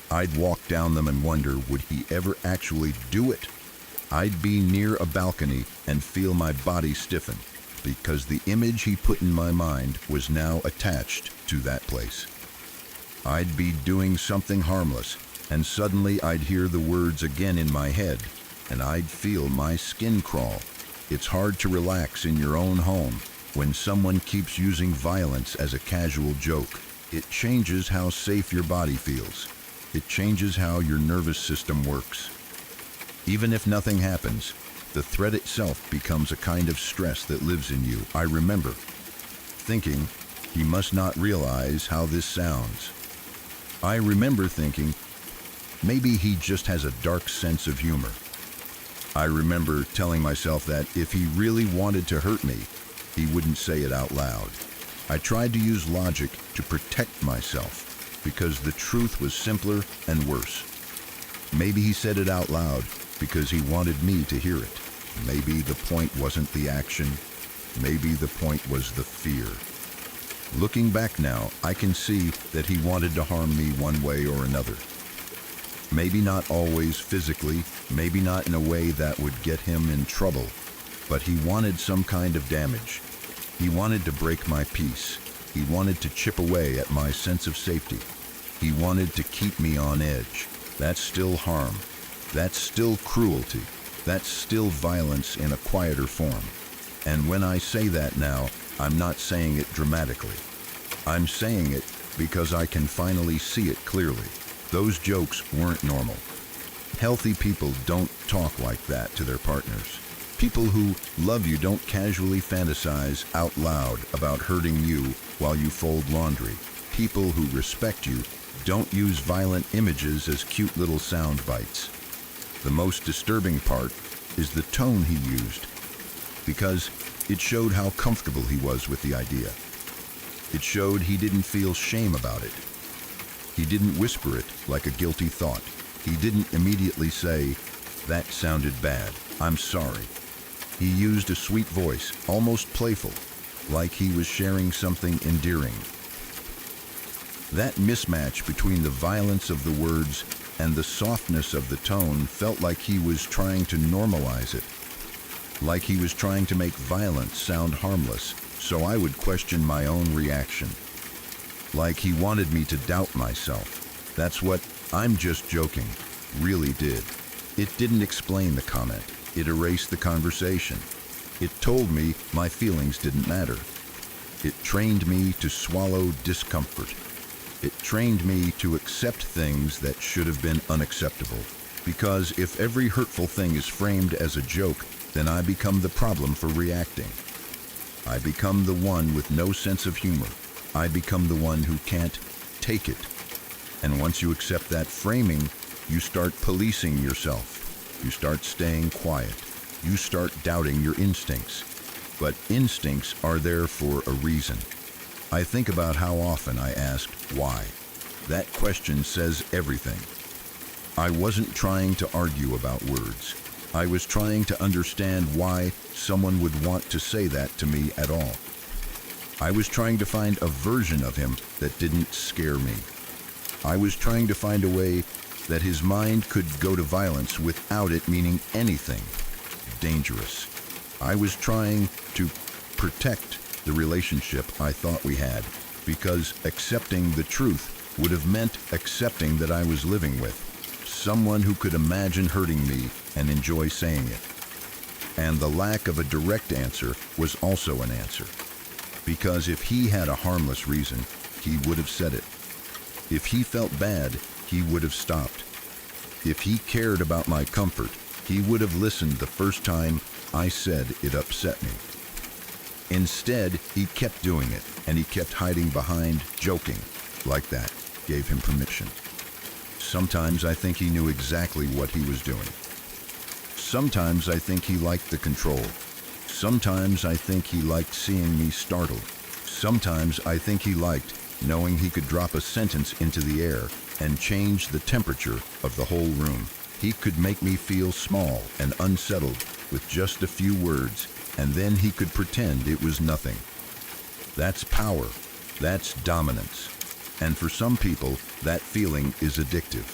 I'd walk down them and wonder, would he ever actually do it? I'd be near a balcony and feel my body stiffen, because the image he put in my mind was now attached to that place. I'd be doing something harmless, and suddenly I'd hear the words again in my head. and I'd feel my skin crawl. It's hard to relax in your own home when someone keeps using violence as a casual joke. It changes how safe your body feels. It changes how your nervous system works. Even if nothing happens, the threat itself becomes a kind of stress that lives in you. I remember thinking, he must not realize how this sounds. I remember thinking, maybe he just has a dark sense of humor. I remember telling myself that if he really wanted to hurt me, he wouldn't say it out loud. I tried to use logic to protect myself because the truth was simpler and worse. Maybe he said it out loud because he wanted me to hear it. Maybe the point wasn't the action. Maybe the point was the fear. Looking back now, I can see that he wanted to harm me one way or another. Maybe not always physically, maybe not in a way that would get him in trouble, but he wanted some kind of damage. He wanted to break my peace. He wanted to chip away at my sense of safety. He wanted to keep me on edge. That's still harm. That's still cruelty. That's still violence in a quieter form. And when I say that now, I'm not saying it dramatically. I'm saying it because I can finally see it clearly. Those jokes weren't normal. Healthy people don't talk like that to their partners. People who love you don't casually fantasize out loud about hurting you while you fold laundry. People who respect you don't use violent images as cute little sound bites. The most disturbing part is the tone he used, because it showed how comfortable he was with the idea. It showed he didn't feel shame about it. He didn't whisper it like a guilty thought. He didn't immediately say, "That sounded bad, I'm sorry." He used a sweet voice, almost playful, like he was sharing something endearing. That mismatch between the violence of the words and the softness of the tone felt like he was trying to normalize it, like he was trying to make violence sound harmless, so I would question my own reaction. Like he wanted me to doubt myself. That's what "I'm just joking" really did. It didn't explain the comment. It erased the conversation. It told me my feelings didn't matter. It trained me to swallow discomfort. It trained me to accept things that should have been unacceptable. Because if every hurtful thing is framed as a joke, then I become the problem for reacting. I become the one with no sense of humor. I become the one who can't take it. And once you accept that framing, you start policing yourself. You start staying quiet. You start doubting your instincts. But instincts are there for a reason. I think about how often I asked why. That question says everything. I wasn't trying to argue about words. I was trying to understand why someone would want to say that to me at all. I was trying to find a version of him that didn't scare me. I was trying to find a way that his mind could go to violence without it meaning anything dangerous. I was trying to protect the relationship I thought we had, because accepting the truth would have meant accepting that I was living with someone who could imagine hurting me and enjoy saying it. And the lack of a direct answer was also an answer, because if he had a harmless reason, he would have said it. If he felt bad, he would have stopped. If he cared about my comfort, he would have listened the first time I said it upset me. Instead, he kept doing it, and he kept hiding behind joking, like that gave him permission. Sometimes I think he knew exactly what he was doing. Sometimes I think he liked the control. Sometimes I think he liked seeing me startled. Sometimes I think he liked knowing he could drop a sentence into the air and change the temperature of the whole room. He could make me feel small and unsettled with just a few words, and then he could pretend it was nothing. That's power. That's dominance. And for some people, that feeling is addictive.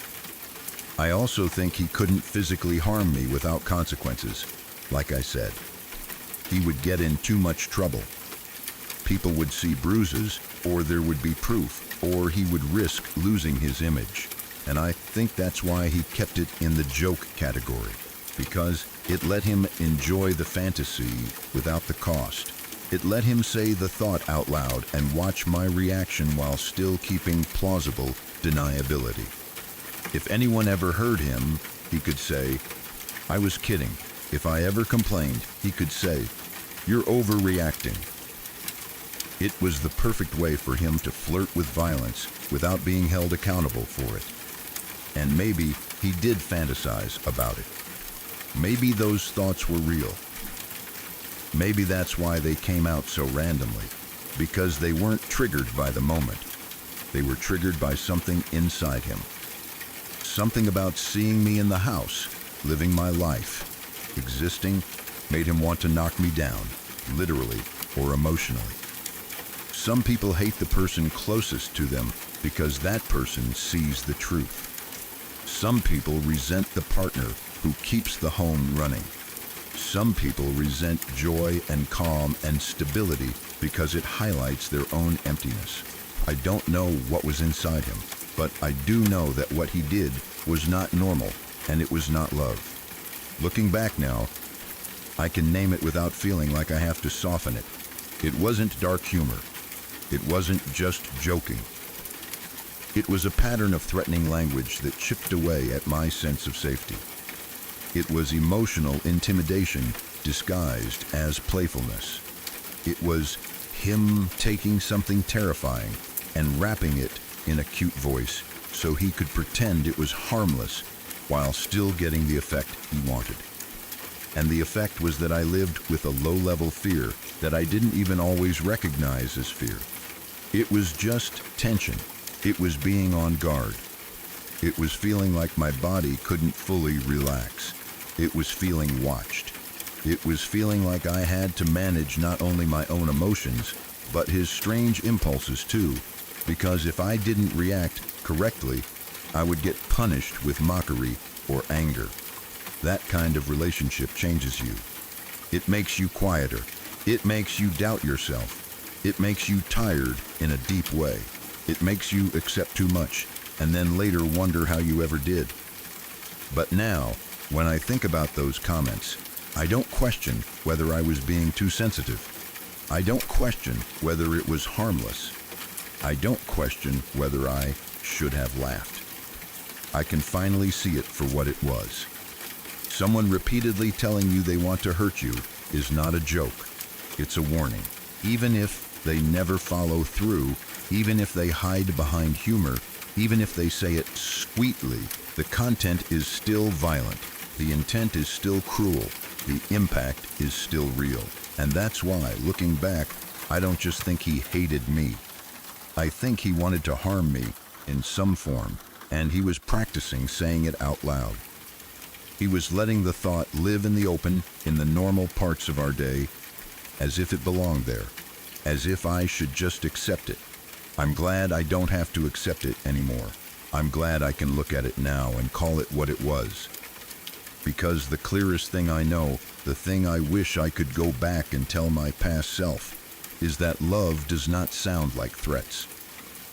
I also think he couldn't physically harm me without consequences. Like I said, he would get in too much trouble. People would see bruises, or there would be proof, or he would risk losing his image. And I think that's why he kept it in the joke category. because it let him enjoy the fantasy without the cost. It let him say the thought out loud and watch my reaction while still keeping plausible deniability. If anyone ever heard him, he could say, "I was kidding." If I ever complained, he could say, "You're overreacting." It was the perfect way for him to flirt with violence without being held accountable for it. And maybe he did fantasize about it. Maybe those thoughts were real. Maybe that's why they came out so randomly, because they weren't triggered by the moment. They were triggered by something inside him. Something about seeing me in the house, living my life, existing, made him want to knock me down, literally or emotionally. Some people hate the person closest to them because that person sees the truth. Some people resent the partner who keeps the home running. Some people resent joy and calm and stability because it highlights their own emptiness. I don't know what was inside him, but I do know that what he did was not normal, and it was not love. Looking back now, I can name it without feeling like I have to soften it. It wasn't dark humor. It wasn't just joking. It was a pattern of threatening language that chipped away at my sense of safety. It was emotional intimidation disguised as playfulness. It was him taking something terrifying and wrapping it in a cute voice so he could pretend it was harmless while still getting the effect he wanted. And the effect was that I lived with a low-level fear that I didn't even always recognize as fear. It was just tension. It was being on guard. It was feeling like my body couldn't fully relax. It was feeling watched. It was feeling like I had to manage not only my own emotions, but his strange impulses too, because if I didn't react correctly, I would get punished with mockery or anger. That kind of relationship changes you. It makes you quieter. It makes you doubt yourself. It makes you tired in a deep way. It makes you accept too much and then later wonder how you ever did. But now, when I think about those comments, I don't question whether I was being too sensitive. I don't question whether it was harmless. I don't question whether I should have laughed. I can finally see it for what it was. Someone repeatedly telling you they want to hurt you is not a joke. It's a warning. Even if they never follow through, even if they hide behind humor, even if they say it sweetly, the content is still violent. The intent is still cruel. The impact is still real. And that's why, looking back, I don't just think he hated me. I think he wanted to harm me in some form, and he was practicing saying it out loud. He was letting the thought live in the open, in the normal parts of our day, as if it belonged there, as if I should just accept it. I'm glad I don't have to accept it anymore. I'm glad I can look at it now and call it what it was. Because the clearest thing I know, the thing I wish I could go back and tell my past self, is that love does not sound like threats.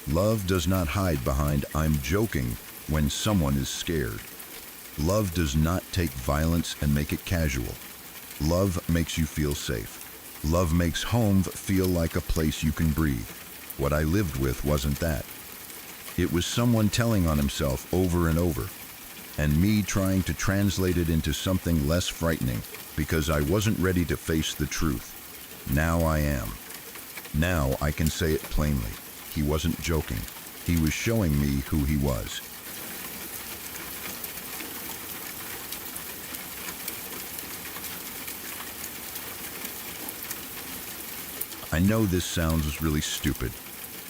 Love does not hide behind "I'm joking" when someone is scared. Love does not take violence and make it casual. Love makes you feel safe. Love makes home feel like a place you can breathe. What I lived with wasn't that. It was someone telling on himself over and over, and me trying to translate it into something less frightening because I wasn't ready to face the truth. Now I am. Now I can say it plainly. He wasn't joking. He was showing me who he was. I know this sounds really stupid,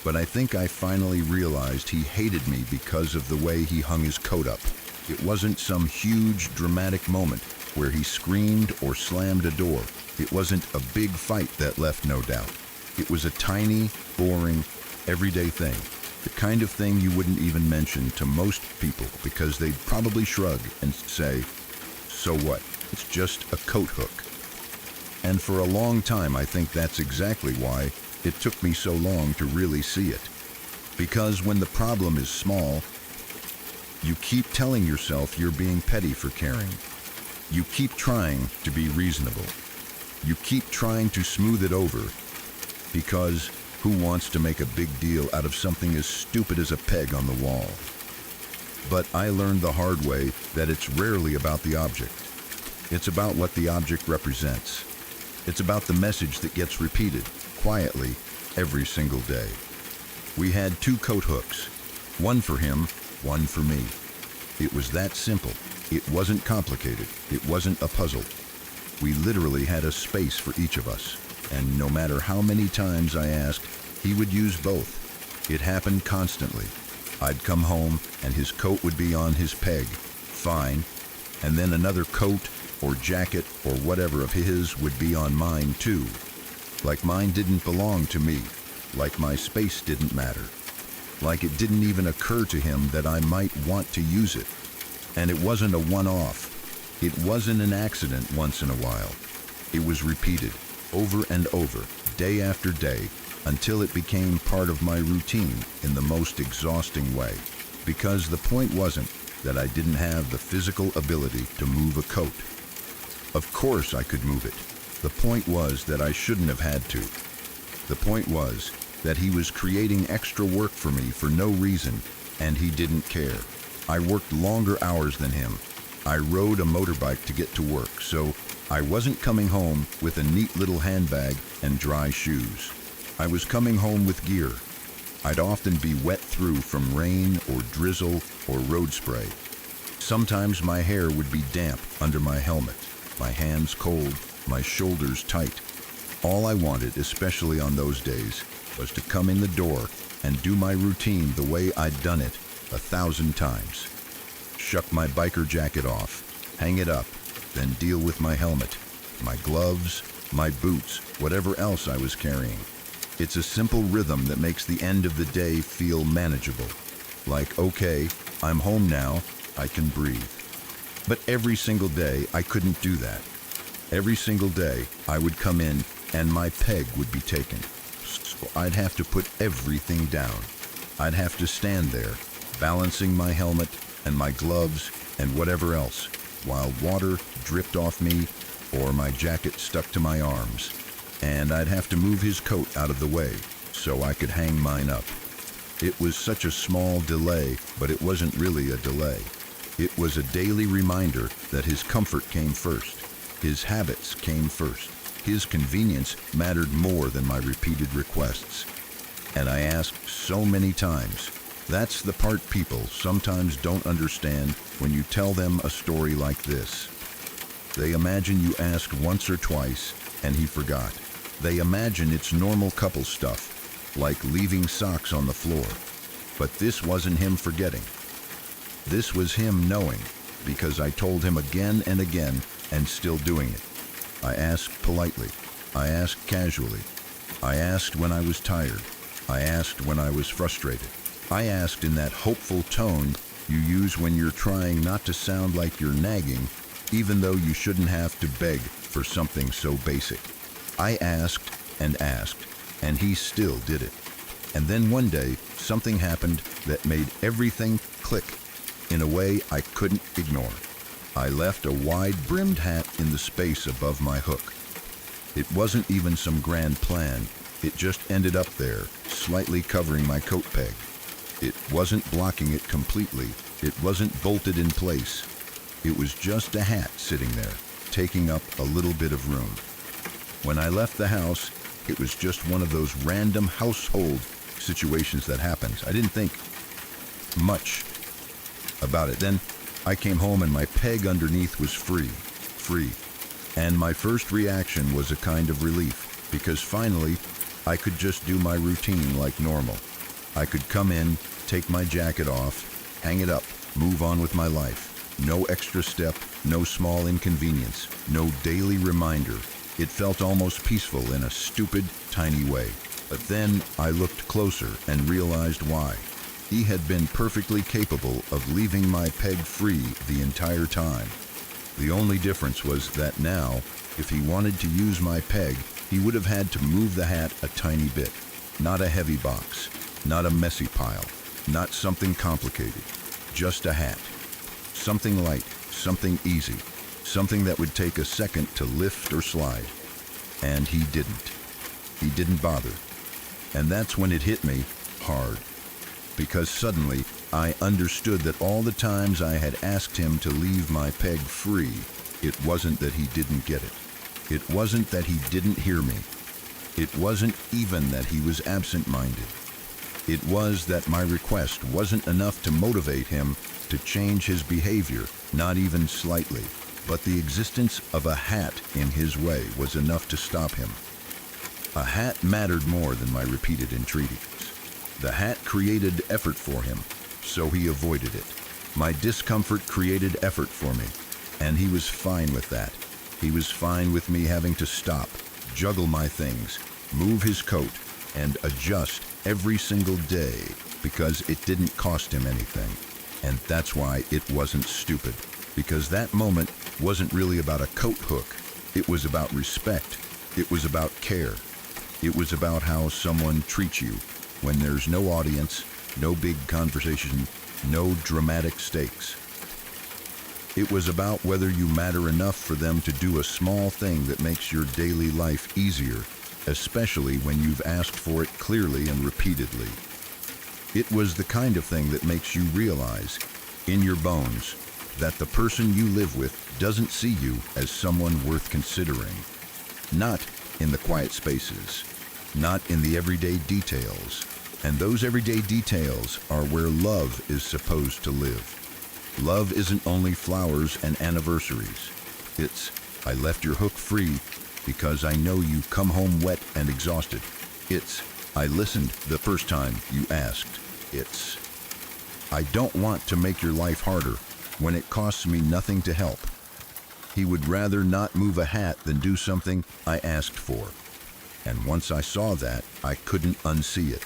but I think I finally realized he hated me because of the way he hung his coat up. It wasn't some huge, dramatic moment where he screamed or slammed a door. It wasn't a big fight that left no doubt. It was a tiny, boring, everyday thing. The kind of thing you wouldn't even mention to most people because they'd probably shrug and say, "So what? It's just a coat hook." And for a long time, I think that's exactly why it took me so long to really see it. Because when the problem is small, you keep telling yourself you're being petty for caring. You keep trying to be reasonable. You keep trying to smooth it over, because who wants to make a big deal out of something as stupid as a peg on the wall? But I learned the hard way that it's rarely about the object. It's about what the object represents. It's about the message that gets repeated, quietly, every single day. We had 2 coat hooks, one for him, one for me. It was that simple. It wasn't complicated. It wasn't a puzzle. We literally had a space for each of us, and no matter how many times I asked, he would use both. It happened constantly. I'd come home, and his coat would be on his peg, fine, and then another coat or jacket or whatever of his would be on mine too. Like mine didn't belong to me, like my space didn't matter, like it didn't even occur to him that I might want to use it. And it wasn't a one-off. It wasn't an accident once in a while. It was repeated over and over, day after day, until it became part of my routine in the most exhausting way. Because the point wasn't that I didn't have the physical ability to move a coat. Of course I could move it. The point was that I shouldn't have had to. The point was that he was creating extra work for me for no reason, and he didn't care. I worked longer hours than him. I rode a motorbike to get to work, so I wasn't coming home with a neat little handbag and dry shoes. I was coming home with gear. I'd often be wet through from rain or drizzle or road spray. Sometimes my hair would be damp under my helmet, my hands cold, my shoulders tight. All I wanted, especially on those days, was to come in the door and do my routine the way I'd done it 1,000 times. Shuck my biker jacket off, hang it up, then deal with my helmet, my gloves, my boots, whatever else I was carrying. It's a simple rhythm that makes the end of the day feel manageable. Like, okay, I'm home now, I can breathe. But every single day, I couldn't do that. Every single day, I would come in and my peg would be taken. So I'd have to put everything down. I'd have to stand there, balancing my helmet and my gloves and whatever else, while water dripped off me or my jacket stuck to my arms. And I'd have to move his coat out of the way so I could hang mine up. It was such a small delay, but it wasn't really a delay. It was a daily reminder that his comfort came first. His habits came first. His convenience mattered more than my repeated requests. And I asked so many times. That's the part people sometimes don't understand when you tell them a story like this. They imagine you asked once or twice and he forgot. They imagine it's normal couple stuff, like leaving socks on the floor. But this wasn't him forgetting. This was him knowing, because I told him again and again and still doing it. I asked politely. I asked casually. I asked when I was tired. I asked when I was frustrated. I asked in that hopeful tone you use when you're trying not to sound like you're nagging, even though you shouldn't have to beg for something so basic. I asked, and he still did it. And then one day, something happened that made everything click in a way I couldn't ignore. I left a wide-brimmed hat in the space above my hook. It wasn't even some grand plan. It just ended up there, slightly covering my coat peg. It wasn't blocking it completely. It wasn't bolted in place. It was just a hat sitting there, taking up a little bit of room. When I left the house, it was just one of those random household situations that happens. I didn't think much about it. Then I came home and my peg underneath was free. And my first reaction was a kind of relief, because finally I could just do my routine like normal. I could come in, take my jacket off, hang it up, move on with my life. No extra step, no small inconvenience, no daily reminder. It felt almost peaceful in a stupid, tiny way. But then I looked closer and realized why. He had been perfectly capable of leaving my peg free the entire time. The only difference was that now, if he wanted to use my peg, he would have had to move the hat a tiny bit. Not a heavy box, not a messy pile, not something complicated. Just a hat. Something light, something easy. something that would take a second to lift or slide. And he didn't. He didn't bother. And that's when it hit me hard. Because suddenly, I understood that all the times I had asked him to leave my peg free, it wasn't that he didn't get it. It wasn't that he didn't hear me. It wasn't even that he was absent-minded. It was that my request wasn't enough to motivate him to change his behavior, not even slightly. But the existence of a hat in his way was enough to stop him. A hat mattered more than my repeated entreaties. The hat created effort for him, so he avoided it. My discomfort created effort for me, and he was fine with that. He was fine with me having to stop, juggle my things, move his coat, and adjust every single day because it didn't cost him anything. And that's why it wasn't stupid, because that moment wasn't really about a coat hook. It was about respect. It was about care. It was about how someone treats you when there's no audience, no big conversation, no dramatic stakes. It was about whether you matter enough for them to do a small thing that makes your daily life easier, especially when you've asked for it clearly and repeatedly. It was the kind of thing that makes you realize, in your bones, that the person you live with doesn't see you as someone worth considering. Not in the quiet spaces, not in the everyday details. And those everyday details are where love is supposed to live. Love isn't only flowers and anniversaries. It's, I left your hook free because I know you come home wet and exhausted. It's, I listened the first time you asked. It's, I don't want to make your life harder when it costs me nothing to help. He would rather not move a hat than do something I asked for. And once I saw that, I couldn't unsee it.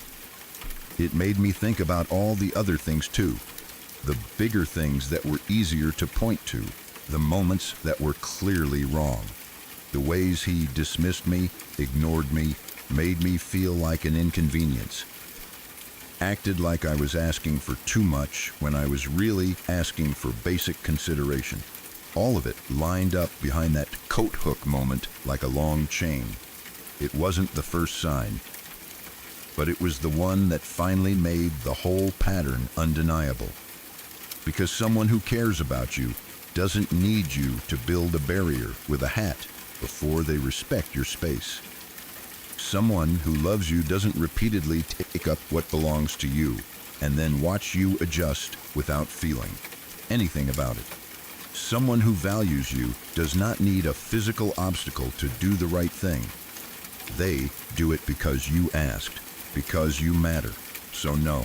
It made me think about all the other things too. The bigger things that were easier to point to. The moments that were clearly wrong. The ways he dismissed me, ignored me, made me feel like an inconvenience. Acted like I was asking for too much when I was really asking for basic consideration. All of it lined up behind that coat hook moment like a long chain. It wasn't the first sign, but it was the one that finally made the whole pattern undeniable. Because someone who cares about you doesn't need you to build a barrier with a hat before they respect your space. Someone who loves you doesn't repeatedly take up what belongs to you and then watch you adjust without feeling anything about it. Someone who values you does not need a physical obstacle to do the right thing. They do it because you asked, because you matter. So no,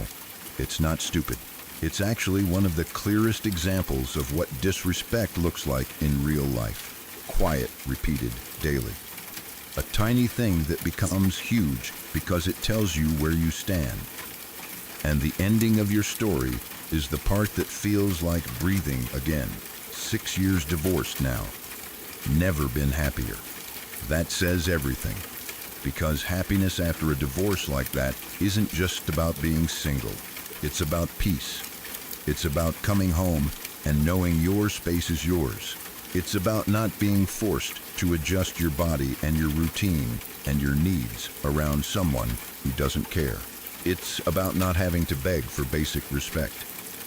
it's not stupid. It's actually one of the clearest examples of what disrespect looks like in real life. Quiet, repeated daily. A tiny thing that becomes huge because it tells you where you stand. And the ending of your story is the part that feels like breathing again. 6 years divorced now. Never been happier. That says everything. Because happiness after a divorce like that isn't just about being single. It's about peace. It's about coming home and knowing your space is yours. It's about not being forced to adjust your body and your routine and your needs around someone who doesn't care. It's about not having to beg for basic respect.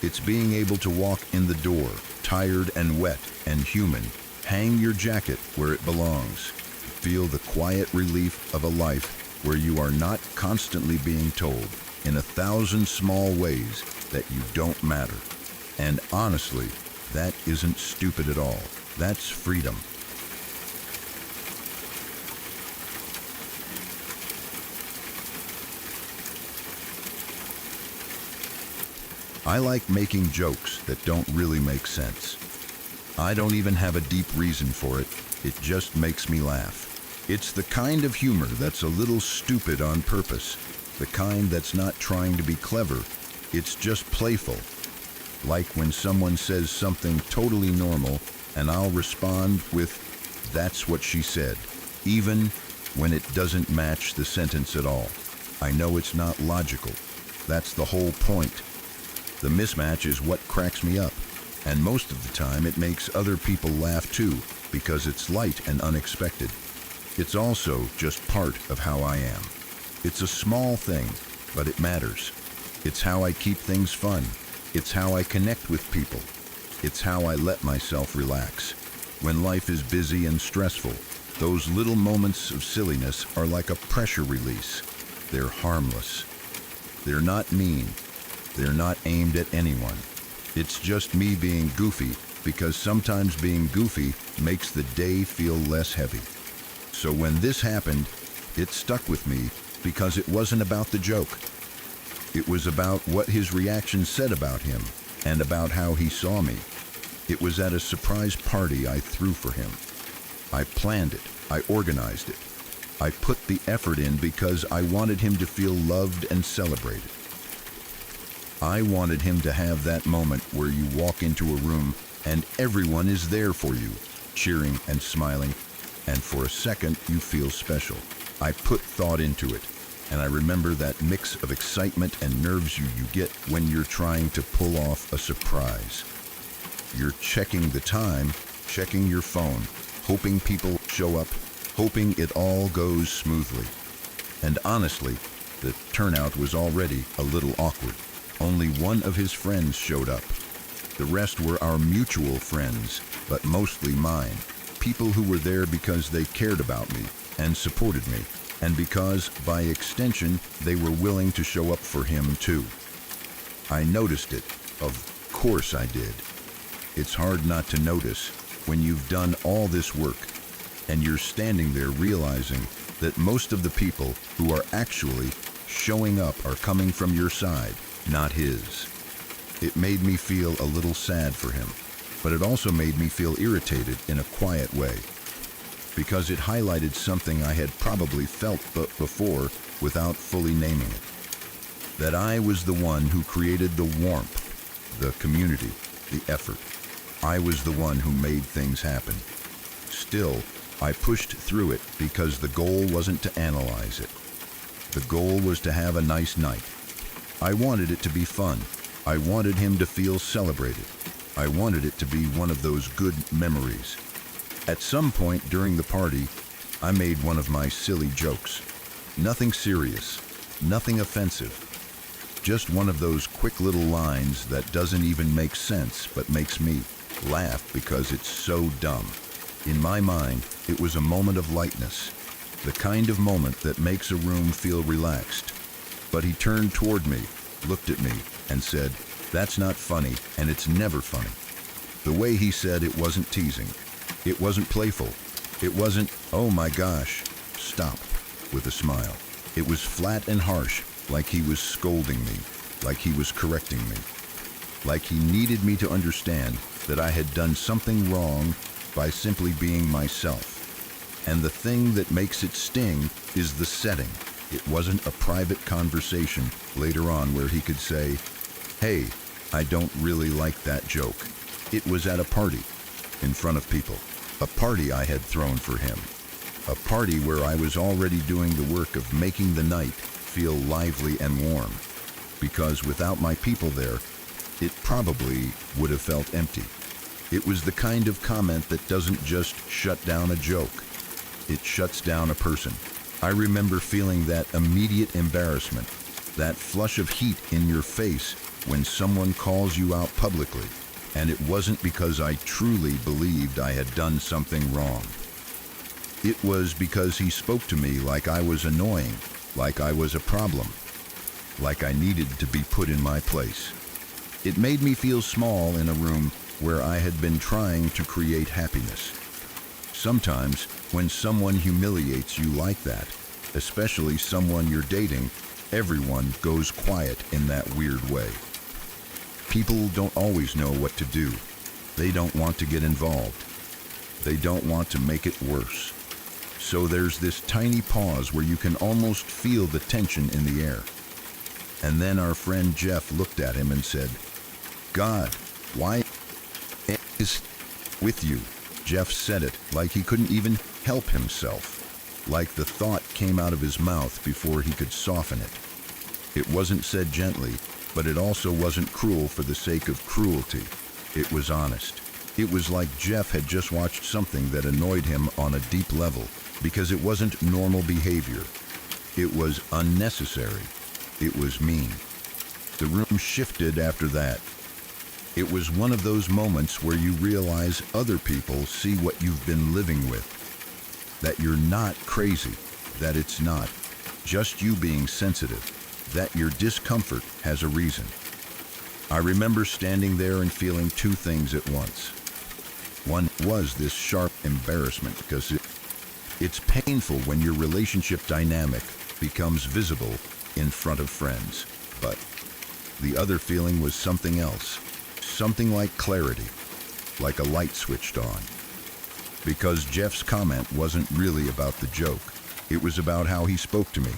It's being able to walk in the door, tired and wet and human, hang your jacket where it belongs, feel the quiet relief of a life where you are not constantly being told in 1,000 small ways that you don't matter. And honestly, that isn't stupid at all. That's freedom. I like making jokes that don't really make sense. I don't even have a deep reason for it. It just makes me laugh. It's the kind of humor that's a little stupid on purpose. The kind that's not trying to be clever. It's just playful. Like when someone says something totally normal and I'll respond with, "That's what she said," even when it doesn't match the sentence at all. I know it's not logical. That's the whole point. The mismatch is what cracks me up. And most of the time it makes other people laugh too, because it's light and unexpected. It's also just part of how I am. It's a small thing, but it matters. It's how I keep things fun. It's how I connect with people. It's how I let myself relax. When life is busy and stressful, those little moments of silliness are like a pressure release. They're harmless. They're not mean. They're not aimed at anyone. It's just me being goofy, because sometimes being goofy makes the day feel less heavy. So when this happened, it stuck with me because it wasn't about the joke. It was about what his reaction said about him and about how he saw me. It was at a surprise party I threw for him. I planned it. I organized it. I put the effort in because I wanted him to feel loved and celebrated. I wanted him to have that moment where you walk into a room and everyone is there for you, cheering and smiling, and for a second you feel special. I put thought into it, and I remember that mix of excitement and nerves you get when you're trying to pull off a surprise. You're checking the time, checking your phone, hoping people show up, hoping it all goes smoothly. And honestly, the turnout was already a little awkward. Only one of his friends showed up. The rest were our mutual friends, but mostly mine. People who were there because they cared about me and supported me, and because, by extension, they were willing to show up for him too. I noticed it. Of course I did. It's hard not to notice when you've done all this work and you're standing there realizing that most of the people who are actually showing up are coming from your side, not his. It made me feel a little sad for him, but it also made me feel irritated in a quiet way, because it highlighted something I had probably felt before without fully naming it. That I was the one who created the warmth, the community, the effort. I was the one who made things happen. Still, I pushed through it because the goal wasn't to analyze it. The goal was to have a nice night. I wanted it to be fun. I wanted him to feel celebrated. I wanted it to be one of those good memories. At some point during the party, I made one of my silly jokes. Nothing serious, nothing offensive. Just one of those quick little lines that doesn't even make sense but makes me laugh because it's so dumb. In my mind, it was a moment of lightness, the kind of moment that makes a room feel relaxed. But he turned toward me, looked at me, and said, "That's not funny, and it's never funny." The way he said it wasn't teasing. It wasn't playful. It wasn't, "Oh my gosh, stop," with a smile. It was flat and harsh, like he was scolding me, like he was correcting me, like he needed me to understand that I had done something wrong by simply being myself. And the thing that makes it sting is the setting. It wasn't a private conversation later on where he could say, "Hey, I don't really like that joke." It was at a party, in front of people. A party I had thrown for him. A party where I was already doing the work of making the night feel lively and warm. Because without my people there, it probably would have felt empty. It was the kind of comment that doesn't just shut down a joke. It shuts down a person. I remember feeling that immediate embarrassment, that flush of heat in your face when someone calls you out publicly. And it wasn't because I truly believed I had done something wrong. It was because he spoke to me like I was annoying, like I was a problem, like I needed to be put in my place. It made me feel small in a room where I had been trying to create happiness. Sometimes, when someone humiliates you like that, especially someone you're dating, everyone goes quiet in that weird way. People don't always know what to do. They don't want to get involved. They don't want to make it worse. So there's this tiny pause where you can almost feel the tension in the air. And then our friend Jeff looked at him and said, "God, why is with you?" Jeff said it like he couldn't even help himself, like the thought came out of his mouth before he could soften it. It wasn't said gently, but it also wasn't cruel for the sake of cruelty. It was honest. It was like Jeff had just watched something that annoyed him on a deep level, because it wasn't normal behavior. It was unnecessary. It was mean. The room shifted after that. It was one of those moments where you realize other people see what you've been living with. That you're not crazy. That it's not just you being sensitive. That your discomfort has a reason. I remember standing there and feeling two things at once. One was this sharp embarrassment because it's painful when your relationship dynamic becomes visible in front of friends. But the other feeling was something else. Something like clarity, like a light switched on. Because Jeff's comment wasn't really about the joke. It was about how he spoke to me.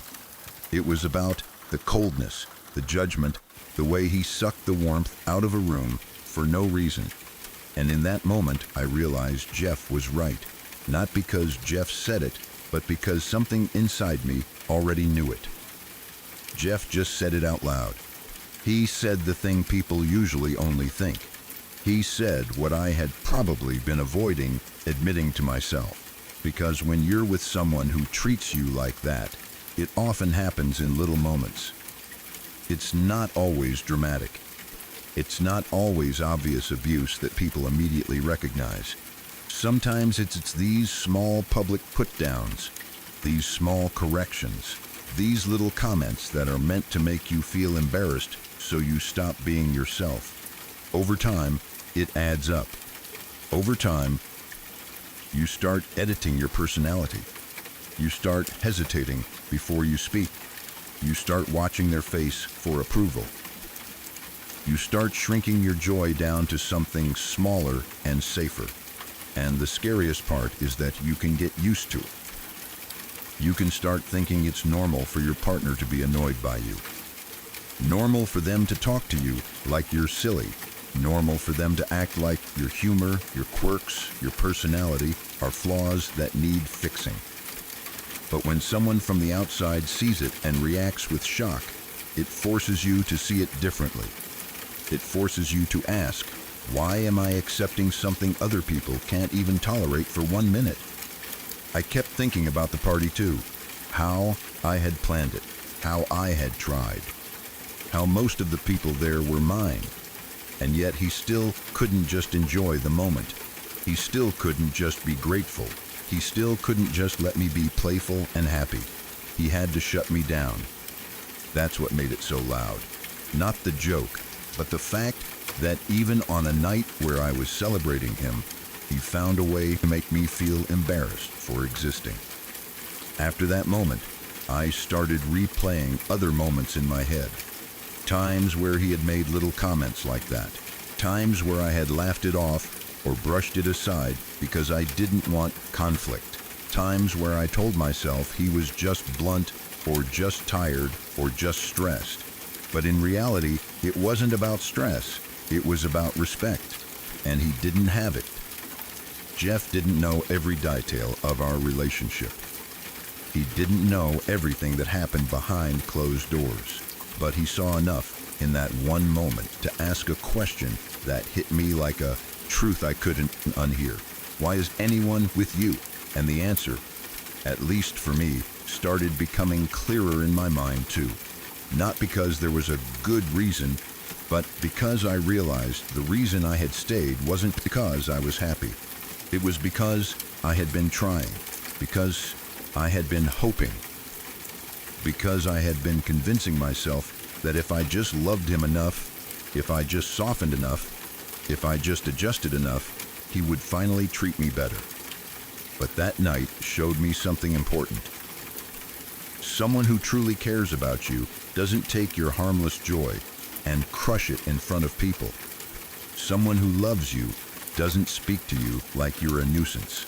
It was about the coldness, the judgment, the way he sucked the warmth out of a room for no reason. And in that moment, I realized Jeff was right. Not because Jeff said it, but because something inside me already knew it. Jeff just said it out loud. He said the thing people usually only think. He said what I had probably been avoiding admitting to myself. Because when you're with someone who treats you like that, it often happens in little moments. It's not always dramatic. It's not always obvious abuse that people immediately recognize. Sometimes it's these small public put-downs, these small corrections, these little comments that are meant to make you feel embarrassed so you stop being yourself. Over time, it adds up. Over time, you start editing your personality. You start hesitating before you speak. You start watching their face for approval. You start shrinking your joy down to something smaller and safer. And the scariest part is that you can get used to it. You can start thinking it's normal for your partner to be annoyed by you. Normal for them to talk to you like you're silly. Normal for them to act like your humor, your quirks, your personality are flaws that need fixing. But when someone from the outside sees it and reacts with shock, it forces you to see it differently. It forces you to ask, why am I accepting something other people can't even tolerate for 1 minute? I kept thinking about the party too. How I had planned it. How I had tried. How most of the people there were mine. And yet he still couldn't just enjoy the moment. He still couldn't just be grateful. He still couldn't just let me be playful and happy. He had to shut me down. That's what made it so loud. Not the joke, but the fact that even on a night where I was celebrating him, he found a way to make me feel embarrassed for existing. After that moment, I started replaying other moments in my head. Times where he had made little comments like that. Times where I had laughed it off or brushed it aside because I didn't want conflict. Times where I told myself he was just blunt or just tired or just stressed. But in reality, it wasn't about stress. It was about respect. And he didn't have it. Jeff didn't know every detail of our relationship. He didn't know everything that happened behind closed doors. But he saw enough in that one moment to ask a question that hit me like a truth I couldn't unhear. Why is anyone with you? And the answer, at least for me, started becoming clearer in my mind too. Not because there was a good reason, but because I realized the reason I had stayed wasn't because I was happy. It was because I had been trying, because I had been hoping, because I had been convincing myself that if I just loved him enough, if I just softened enough, if I just adjusted enough, he would finally treat me better. But that night showed me something important. Someone who truly cares about you doesn't take your harmless joy and crush it in front of people. Someone who loves you doesn't speak to you like you're a nuisance.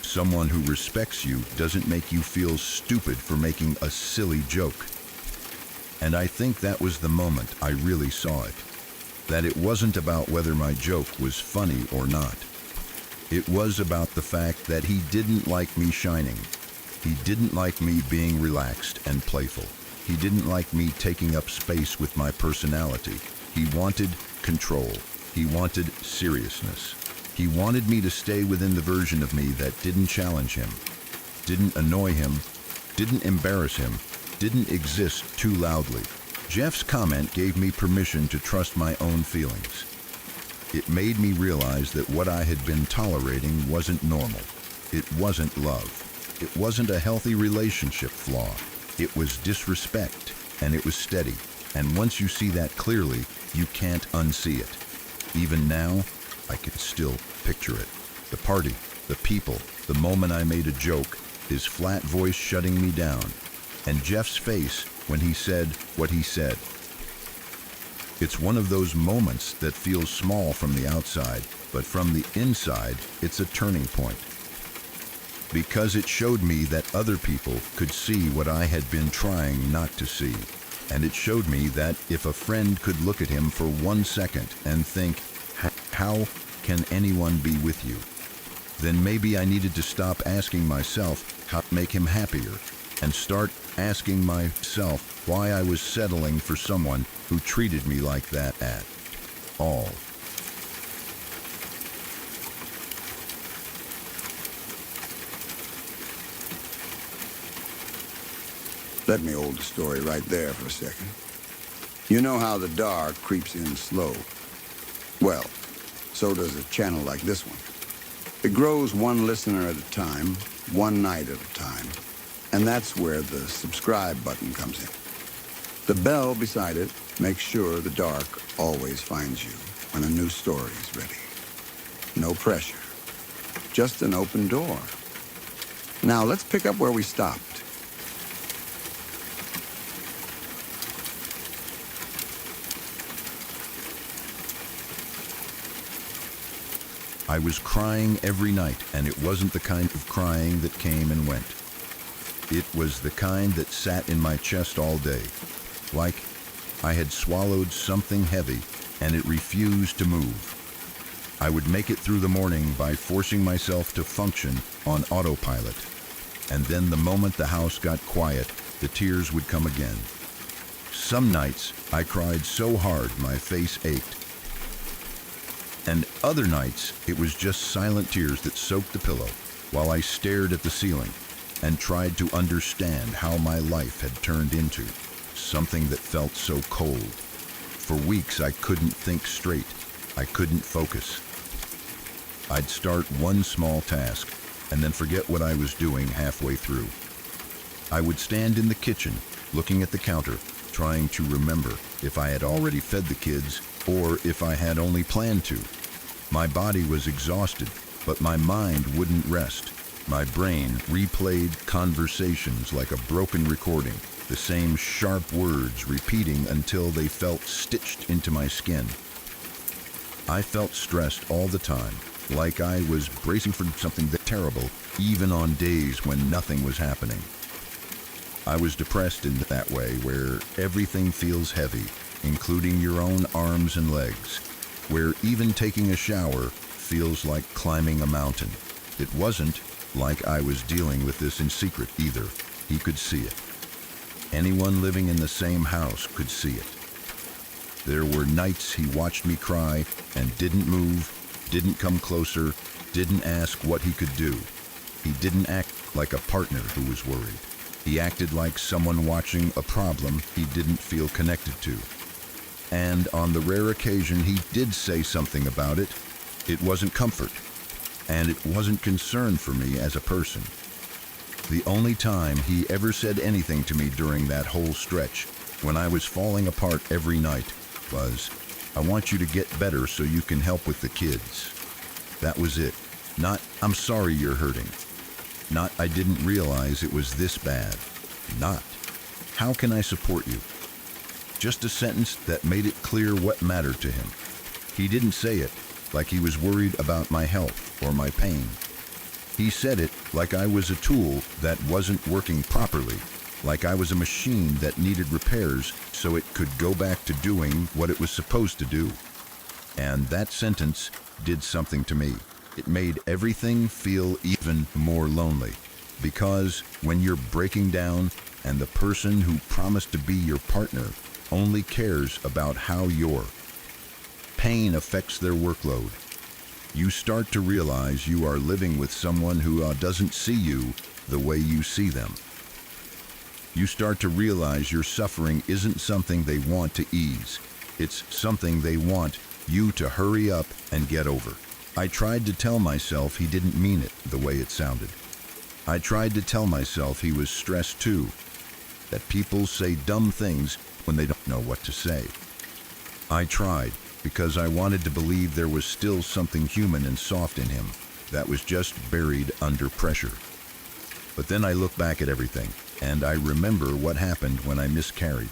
Someone who respects you doesn't make you feel stupid for making a silly joke. And I think that was the moment I really saw it. That it wasn't about whether my joke was funny or not. It was about the fact that he didn't like me shining. He didn't like me being relaxed and playful. He didn't like me taking up space with my personality. He wanted control. He wanted seriousness. He wanted me to stay within the version of me that didn't challenge him, didn't annoy him, didn't embarrass him, didn't exist too loudly. Jeff's comment gave me permission to trust my own feelings. It made me realize that what I had been tolerating wasn't normal. It wasn't love. It wasn't a healthy relationship flaw. It was disrespect, and it was steady. And once you see that clearly, you can't unsee it. Even now, I can still picture it. The party, the people, the moment I made a joke, his flat voice shutting me down, and Jeff's face when he said what he said. It's one of those moments that feels small from the outside, but from the inside, it's a turning point. Because it showed me that other people could see what I had been trying not to see. And it showed me that if a friend could look at him for 1 second and think, how can anyone be with you? Then maybe I needed to stop asking myself how to make him happier and start asking myself why I was settling for someone who treated me like that at all. Let me hold the story right there for a second. You know how the dark creeps in slow. Well, so does a channel like this one. It grows one listener at a time, one night at a time. And that's where the subscribe button comes in. The bell beside it makes sure the dark always finds you when a new story is ready. No pressure, just an open door. Now let's pick up where we stopped. I was crying every night, and it wasn't the kind of crying that came and went. It was the kind that sat in my chest all day, like I had swallowed something heavy and it refused to move. I would make it through the morning by forcing myself to function on autopilot, and then the moment the house got quiet, the tears would come again. Some nights I cried so hard my face ached. And other nights, it was just silent tears that soaked the pillow while I stared at the ceiling and tried to understand how my life had turned into something that felt so cold. For weeks, I couldn't think straight. I couldn't focus. I'd start one small task and then forget what I was doing halfway through. I would stand in the kitchen, looking at the counter, trying to remember if I had already fed the kids or if I had only planned to. My body was exhausted, but my mind wouldn't rest. My brain replayed conversations like a broken recording, the same sharp words repeating until they felt stitched into my skin. I felt stressed all the time, like I was bracing for something terrible, even on days when nothing was happening. I was depressed in that way, where everything feels heavy, including your own arms and legs, where even taking a shower feels like climbing a mountain. It wasn't like I was dealing with this in secret either. He could see it. Anyone living in the same house could see it. There were nights he watched me cry and didn't move, didn't come closer, didn't ask what he could do. He didn't act like a partner who was worried. He acted like someone watching a problem he didn't feel connected to. And on the rare occasion he did say something about it, it wasn't comfort, and it wasn't concern for me as a person. The only time he ever said anything to me during that whole stretch, when I was falling apart every night, was, "I want you to get better so you can help with the kids." That was it. Not, "I'm sorry you're hurting." Not, "I didn't realize it was this bad." Not, "How can I support you?" Just a sentence that made it clear what mattered to him. He didn't say it like he was worried about my health or my pain. He said it like I was a tool that wasn't working properly, like I was a machine that needed repairs so it could go back to doing what it was supposed to do. And that sentence did something to me. It made everything feel even more lonely. Because when you're breaking down and the person who promised to be your partner only cares about how you're pain affects their workload. You start to realize you are living with someone who doesn't see you the way you see them. You start to realize your suffering isn't something they want to ease. It's something they want you to hurry up and get over. I tried to tell myself he didn't mean it the way it sounded. I tried to tell myself he was stressed too, that people say dumb things when they don't know what to say. I tried because I wanted to believe there was still something human and soft in him that was just buried under pressure. But then I look back at everything, and I remember what happened when I miscarried.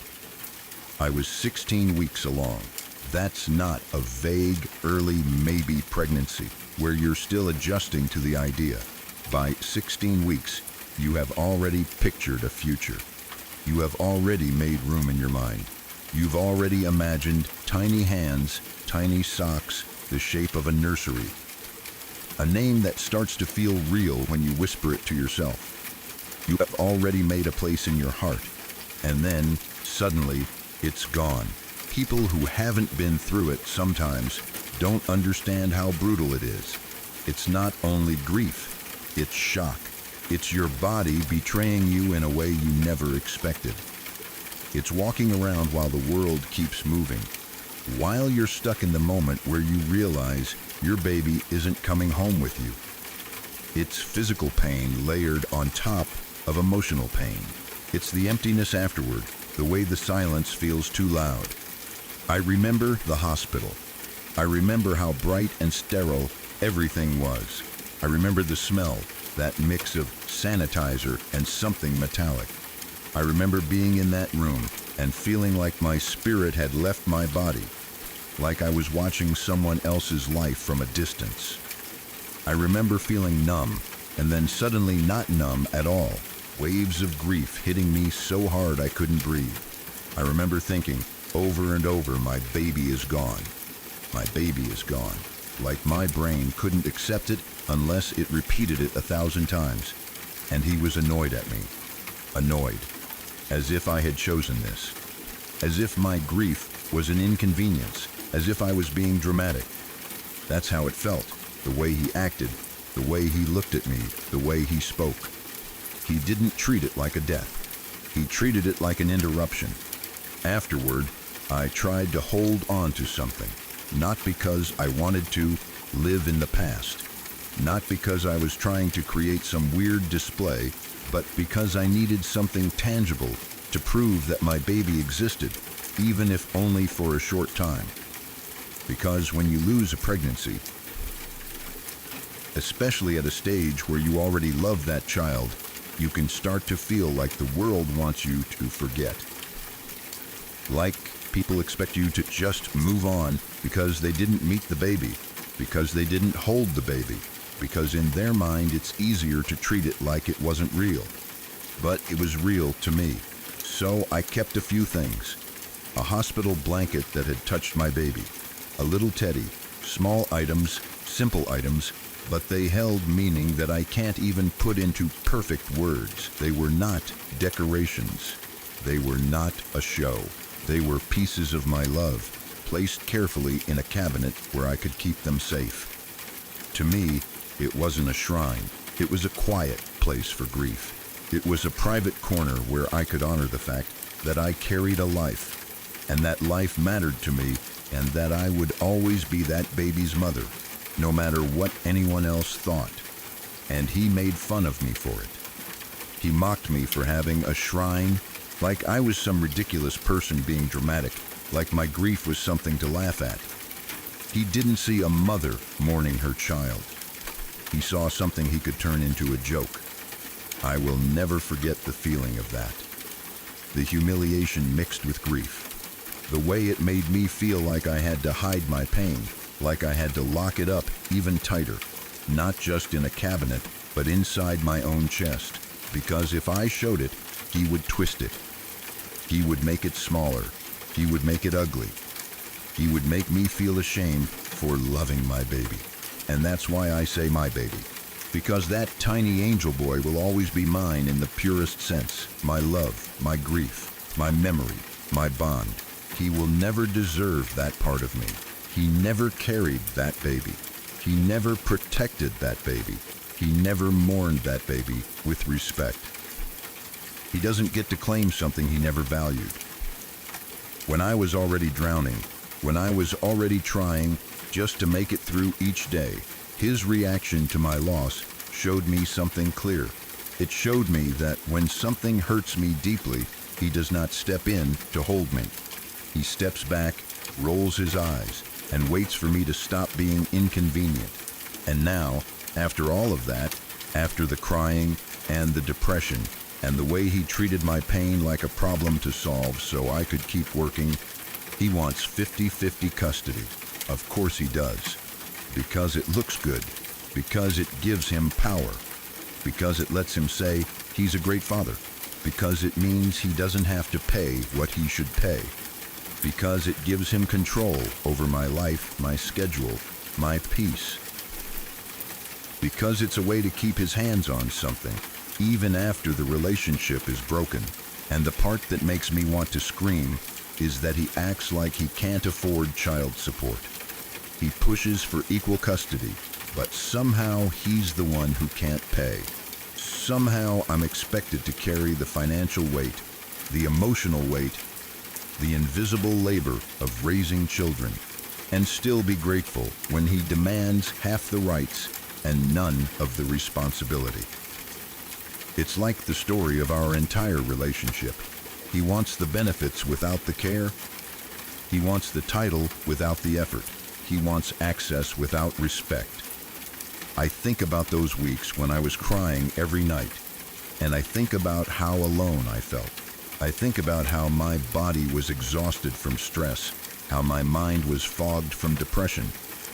I was 16 weeks along. That's not a vague, early maybe pregnancy where you're still adjusting to the idea. By 16 weeks, you have already pictured a future. You have already made room in your mind. You've already imagined tiny hands, tiny socks, the shape of a nursery. A name that starts to feel real when you whisper it to yourself. You have already made a place in your heart, and then, suddenly, it's gone. People who haven't been through it sometimes don't understand how brutal it is. It's not only grief, it's shock. It's your body betraying you in a way you never expected. It's walking around while the world keeps moving, while you're stuck in the moment where you realize your baby isn't coming home with you. It's physical pain layered on top of emotional pain. It's the emptiness afterward, the way the silence feels too loud. I remember the hospital. I remember how bright and sterile everything was. I remember the smell, that mix of sanitizer and something metallic. I remember being in that room and feeling like my spirit had left my body, like I was watching someone else's life from a distance. I remember feeling numb, and then suddenly not numb at all, waves of grief hitting me so hard I couldn't breathe. I remember thinking over and over, my baby is gone. My baby is gone. Like my brain couldn't accept it unless it repeated it 1,000 times. And he was annoyed at me. Annoyed. As if I had chosen this. As if my grief was an inconvenience. As if I was being dramatic. That's how it felt. The way he acted. The way he looked at me. The way he spoke. He didn't treat it like a death. He treated it like an interruption. Afterward, I tried to hold on to something. Not because I wanted to live in the past. Not because I was trying to create some weird display, but because I needed something tangible to prove that my baby existed, even if only for a short time. Because when you lose a pregnancy, especially at a stage where you already love that child, you can start to feel like the world wants you to forget. Like people expect you to just move on because they didn't meet the baby, because they didn't hold the baby, because in their mind it's easier to treat it like it wasn't real. But it was real to me. So I kept a few things. A hospital blanket that had touched my baby. A little teddy. Small items, simple items, but they held meaning that I can't even put into perfect words. They were not decorations. They were not a show. They were pieces of my love, placed carefully in a cabinet where I could keep them safe. To me, it wasn't a shrine. It was a quiet place for grief. It was a private corner where I could honor the fact that I carried a life, and that life mattered to me, and that I would always be that baby's mother, no matter what anyone else thought. And he made fun of me for it. He mocked me for having a shrine, like I was some ridiculous person being dramatic, like my grief was something to laugh at. He didn't see a mother mourning her child. He saw something he could turn into a joke. I will never forget the feeling of that. The humiliation mixed with grief. The way it made me feel like I had to hide my pain, like I had to lock it up even tighter, not just in a cabinet, but inside my own chest, because if I showed it, he would twist it. He would make it smaller. He would make it ugly. He would make me feel ashamed for loving my baby. And that's why I say my baby. Because that tiny angel boy will always be mine in the purest sense. My love, my grief, my memory, my bond. He will never deserve that part of me. He never carried that baby. He never protected that baby. He never mourned that baby with respect. He doesn't get to claim something he never valued. When I was already drowning, when I was already trying just to make it through each day, his reaction to my loss showed me something clear. It showed me that when something hurts me deeply, he does not step in to hold me. He steps back, rolls his eyes, and waits for me to stop being inconvenient. And now, after all of that, after the crying and the depression, and the way he treated my pain like a problem to solve so I could keep working, he wants 50-50 custody. Of course he does. Because it looks good. Because it gives him power. Because it lets him say he's a great father. Because it means he doesn't have to pay what he should pay. Because it gives him control over my life, my schedule, my peace. Because it's a way to keep his hands on something, even after the relationship is broken. And the part that makes me want to scream is that he acts like he can't afford child support. He pushes for equal custody, but somehow he's the one who can't pay. Somehow I'm expected to carry the financial weight, the emotional weight, the invisible labor of raising children, and still be grateful when he demands half the rights and none of the responsibility. It's like the story of our entire relationship. He wants the benefits without the care. He wants the title without the effort. He wants access without respect. I think about those weeks when I was crying every night, and I think about how alone I felt. I think about how my body was exhausted from stress, how my mind was fogged from depression,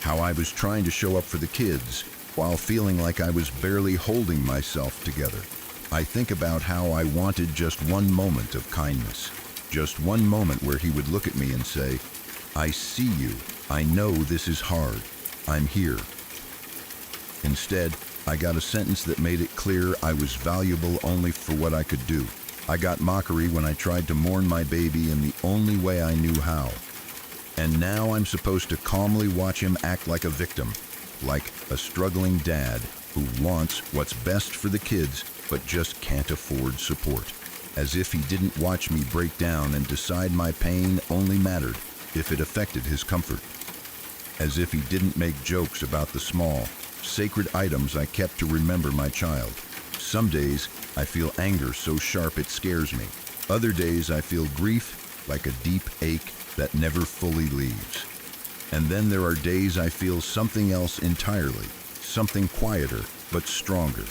how I was trying to show up for the kids while feeling like I was barely holding myself together. I think about how I wanted just one moment of kindness, just one moment where he would look at me and say, "I see you. I know this is hard. I'm here." Instead, I got a sentence that made it clear I was valuable only for what I could do. I got mockery when I tried to mourn my baby in the only way I knew how. And now I'm supposed to calmly watch him act like a victim, like a struggling dad who wants what's best for the kids but just can't afford support. As if he didn't watch me break down and decide my pain only mattered if it affected his comfort. As if he didn't make jokes about the small, sacred items I kept to remember my child. Some days I feel anger so sharp it scares me. Other days I feel grief like a deep ache that never fully leaves. And then there are days I feel something else entirely, something quieter but stronger,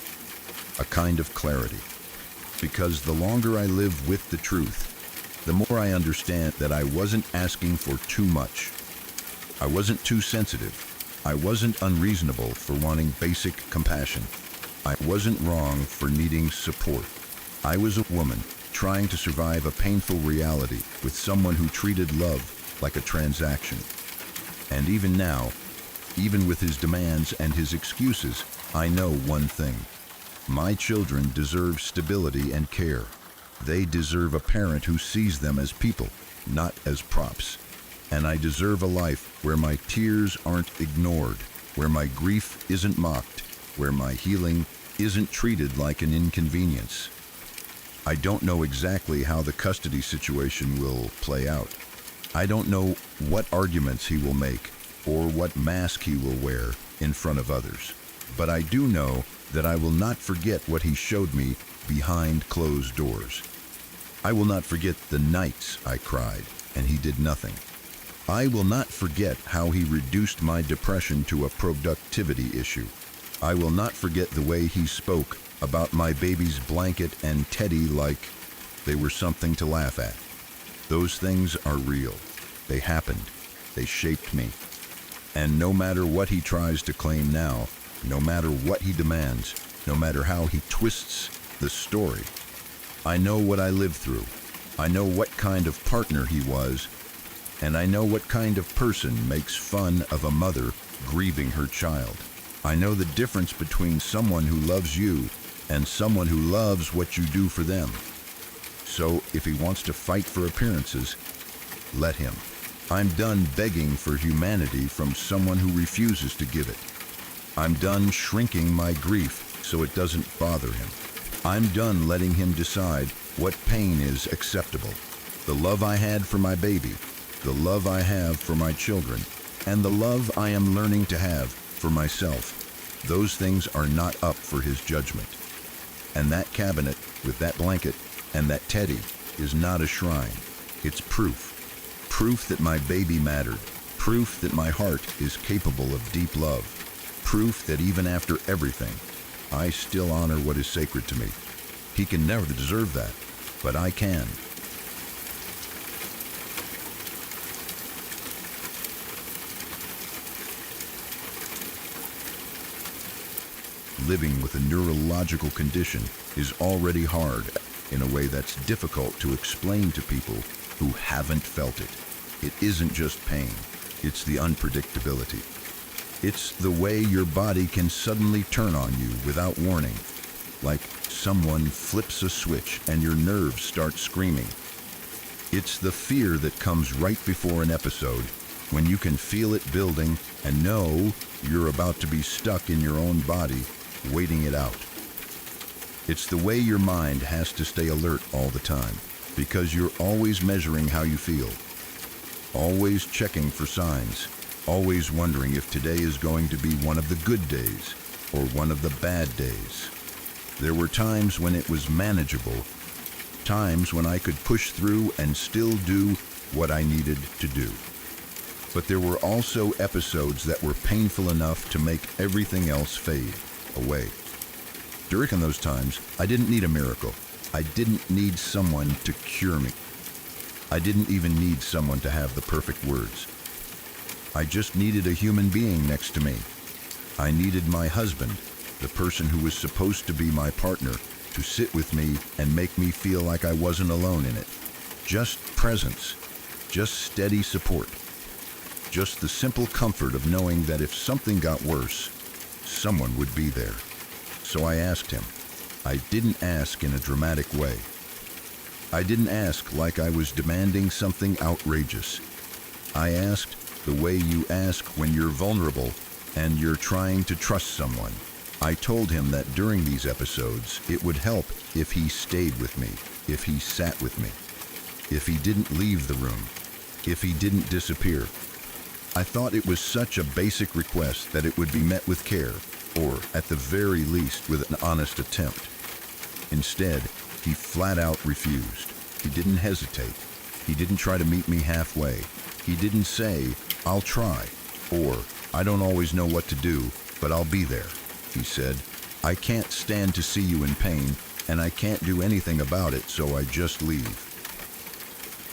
a kind of clarity. Because the longer I live with the truth, the more I understand that I wasn't asking for too much. I wasn't too sensitive. I wasn't unreasonable for wanting basic compassion. I wasn't wrong for needing support. I was a woman trying to survive a painful reality with someone who treated love like a transaction. And even now, even with his demands and his excuses, I know one thing. My children deserve stability and care. They deserve a parent who sees them as people, not as props. And I deserve a life where my tears aren't ignored, where my grief isn't mocked, where my healing isn't treated like an inconvenience. I don't know exactly how the custody situation will play out. I don't know what arguments he will make or what mask he will wear in front of others. But I do know that I will not forget what he showed me behind closed doors. I will not forget the nights I cried and he did nothing. I will not forget how he reduced my depression to a productivity issue. I will not forget the way he spoke about my baby's blanket and teddy like they were something to laugh at. Those things are real. They happened. They shaped me. And no matter what he tries to claim now, no matter what he demands, no matter how he twists the story, I know what I lived through. I know what kind of partner he was, and I know what kind of person makes fun of a mother grieving her child. I know the difference between someone who loves you and someone who loves what you do for them. So if he wants to fight for appearances, let him. I'm done begging for humanity from someone who refuses to give it. I'm done shrinking my grief so it doesn't bother him. I'm done letting him decide what pain is acceptable. The love I had for my baby, the love I have for my children, and the love I am learning to have for myself, those things are not up for his judgment. And that cabinet with that blanket and that teddy is not a shrine. It's proof. Proof that my baby mattered. Proof that my heart is capable of deep love. Proof that even after everything, I still honor what is sacred to me. He can never deserve that, but I can. Living with a neurological condition is already hard in a way that's difficult to explain to people who haven't felt it. It isn't just pain, it's the unpredictability. It's the way your body can suddenly turn on you without warning, like someone flips a switch and your nerves start screaming. It's the fear that comes right before an episode, when you can feel it building and know you're about to be stuck in your own body, waiting it out. It's the way your mind has to stay alert all the time, because you're always measuring how you feel, always checking for signs, always wondering if today is going to be one of the good days or one of the bad days. There were times when it was manageable, times when I could push through and still do what I needed to do. But there were also episodes that were painful enough to make everything else fade away. During those times, I didn't need a miracle. I didn't need someone to cure me. I didn't even need someone to have the perfect words. I just needed a human being next to me. I needed my husband, the person who was supposed to be my partner, to sit with me and make me feel like I wasn't alone in it. Just presence, just steady support, just the simple comfort of knowing that if something got worse, someone would be there. So I asked him. I didn't ask in a dramatic way. I didn't ask like I was demanding something outrageous. I asked the way you ask when you're vulnerable and you're trying to trust someone. I told him that during these episodes, it would help if he stayed with me, if he sat with me, if he didn't leave the room, if he didn't disappear. I thought it was such a basic request that it would be met with care, or at the very least with an honest attempt. Instead, he flat out refused. He didn't hesitate. He didn't try to meet me halfway. He didn't say, "I'll try," or "I don't always know what to do, but I'll be there." He said, "I can't stand to see you in pain, and I can't do anything about it, so I just leave."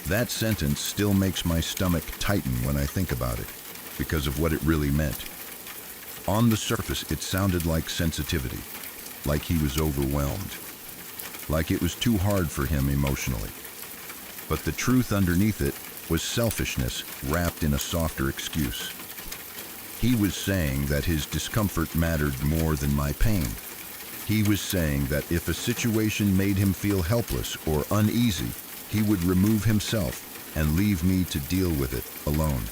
That sentence still makes my stomach tighten when I think about it, because of what it really meant. On the surface, it sounded like sensitivity, like he was overwhelmed, like it was too hard for him emotionally. But the truth underneath it was selfishness wrapped in a softer excuse. He was saying that his discomfort mattered more than my pain. He was saying that if a situation made him feel helpless or uneasy, he would remove himself and leave me to deal with it alone.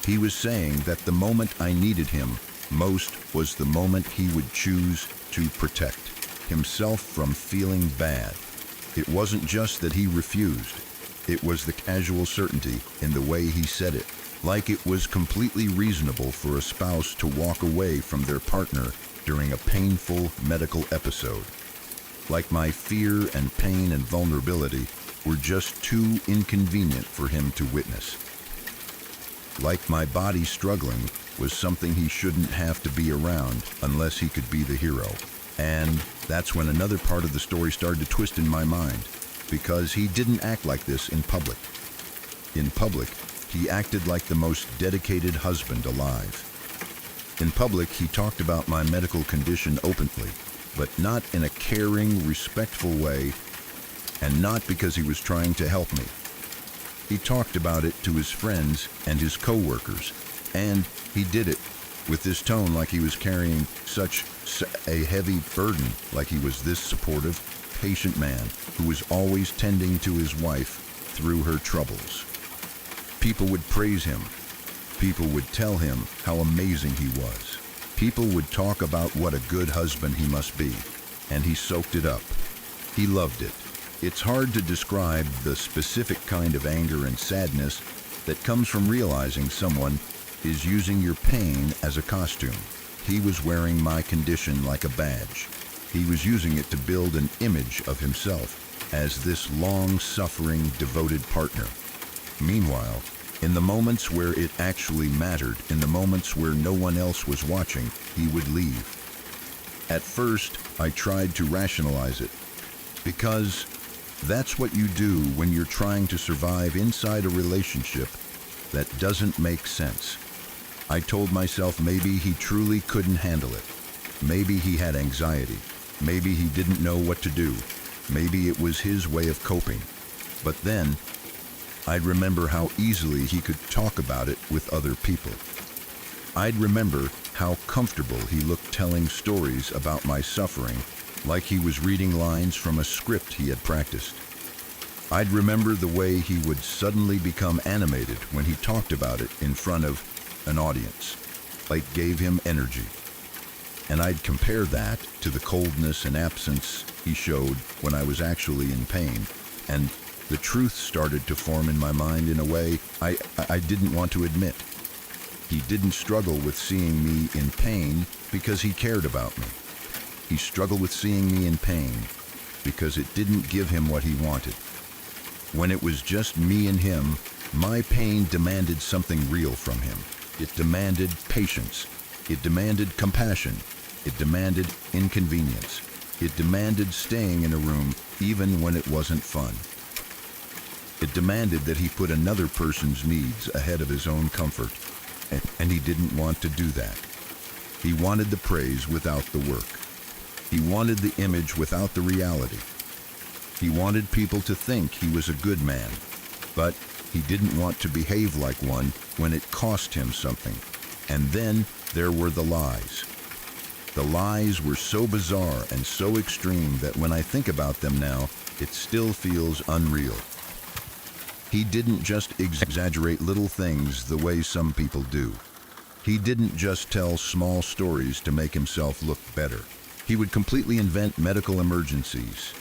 He was saying that the moment I needed him most was the moment he would choose to protect himself from feeling bad. It wasn't just that he refused. It was the casual certainty in the way he said it, like it was completely reasonable for a spouse to walk away from their partner during a painful medical episode. Like my fear and pain and vulnerability were just too inconvenient for him to witness. Like my body struggling was something he shouldn't have to be around unless he could be the hero. And that's when another part of the story started to twist in my mind, because he didn't act like this in public. In public, he acted like the most dedicated husband alive. In public, he talked about my medical condition openly, but not in a caring, respectful way, and not because he was trying to help me. He talked about it to his friends and his co-workers, and he did it with this tone like he was carrying such a heavy burden, like he was this supportive, patient man who was always tending to his wife through her troubles. People would praise him. People would tell him how amazing he was. People would talk about what a good husband he must be, and he soaked it up. He loved it. It's hard to describe the specific kind of anger and sadness that comes from realizing someone is using your pain as a costume. He was wearing my condition like a badge. He was using it to build an image of himself as this long-suffering, devoted partner. Meanwhile, in the moments where it actually mattered, in the moments where no one else was watching, he would leave. At first, I tried to rationalize it, because that's what you do when you're trying to survive inside a relationship that doesn't make sense. I told myself maybe he truly couldn't handle it. Maybe he had anxiety. Maybe he didn't know what to do. Maybe it was his way of coping. But then, I'd remember how easily he could talk about it with other people. I'd remember how comfortable he looked telling stories about my suffering, like he was reading lines from a script he had practiced. I'd remember the way he would suddenly become animated when he talked about it in front of an audience, like gave him energy. And I'd compare that to the coldness and absence he showed when I was actually in pain, and the truth started to form in my mind in a way I didn't want to admit. He didn't struggle with seeing me in pain because he cared about me. He struggled with seeing me in pain because it didn't give him what he wanted. When it was just me and him, my pain demanded something real from him. It demanded patience. It demanded compassion. It demanded inconvenience. It demanded staying in a room even when it wasn't fun. It demanded that he put another person's needs ahead of his own comfort, and he didn't want to do that. He wanted the praise without the work. He wanted the image without the reality. He wanted people to think he was a good man, but he didn't want to behave like one when it cost him something. And then there were the lies. The lies were so bizarre and so extreme that when I think about them now, it still feels unreal. He didn't just exaggerate little things the way some people do. He didn't just tell small stories to make himself look better. He would completely invent medical emergencies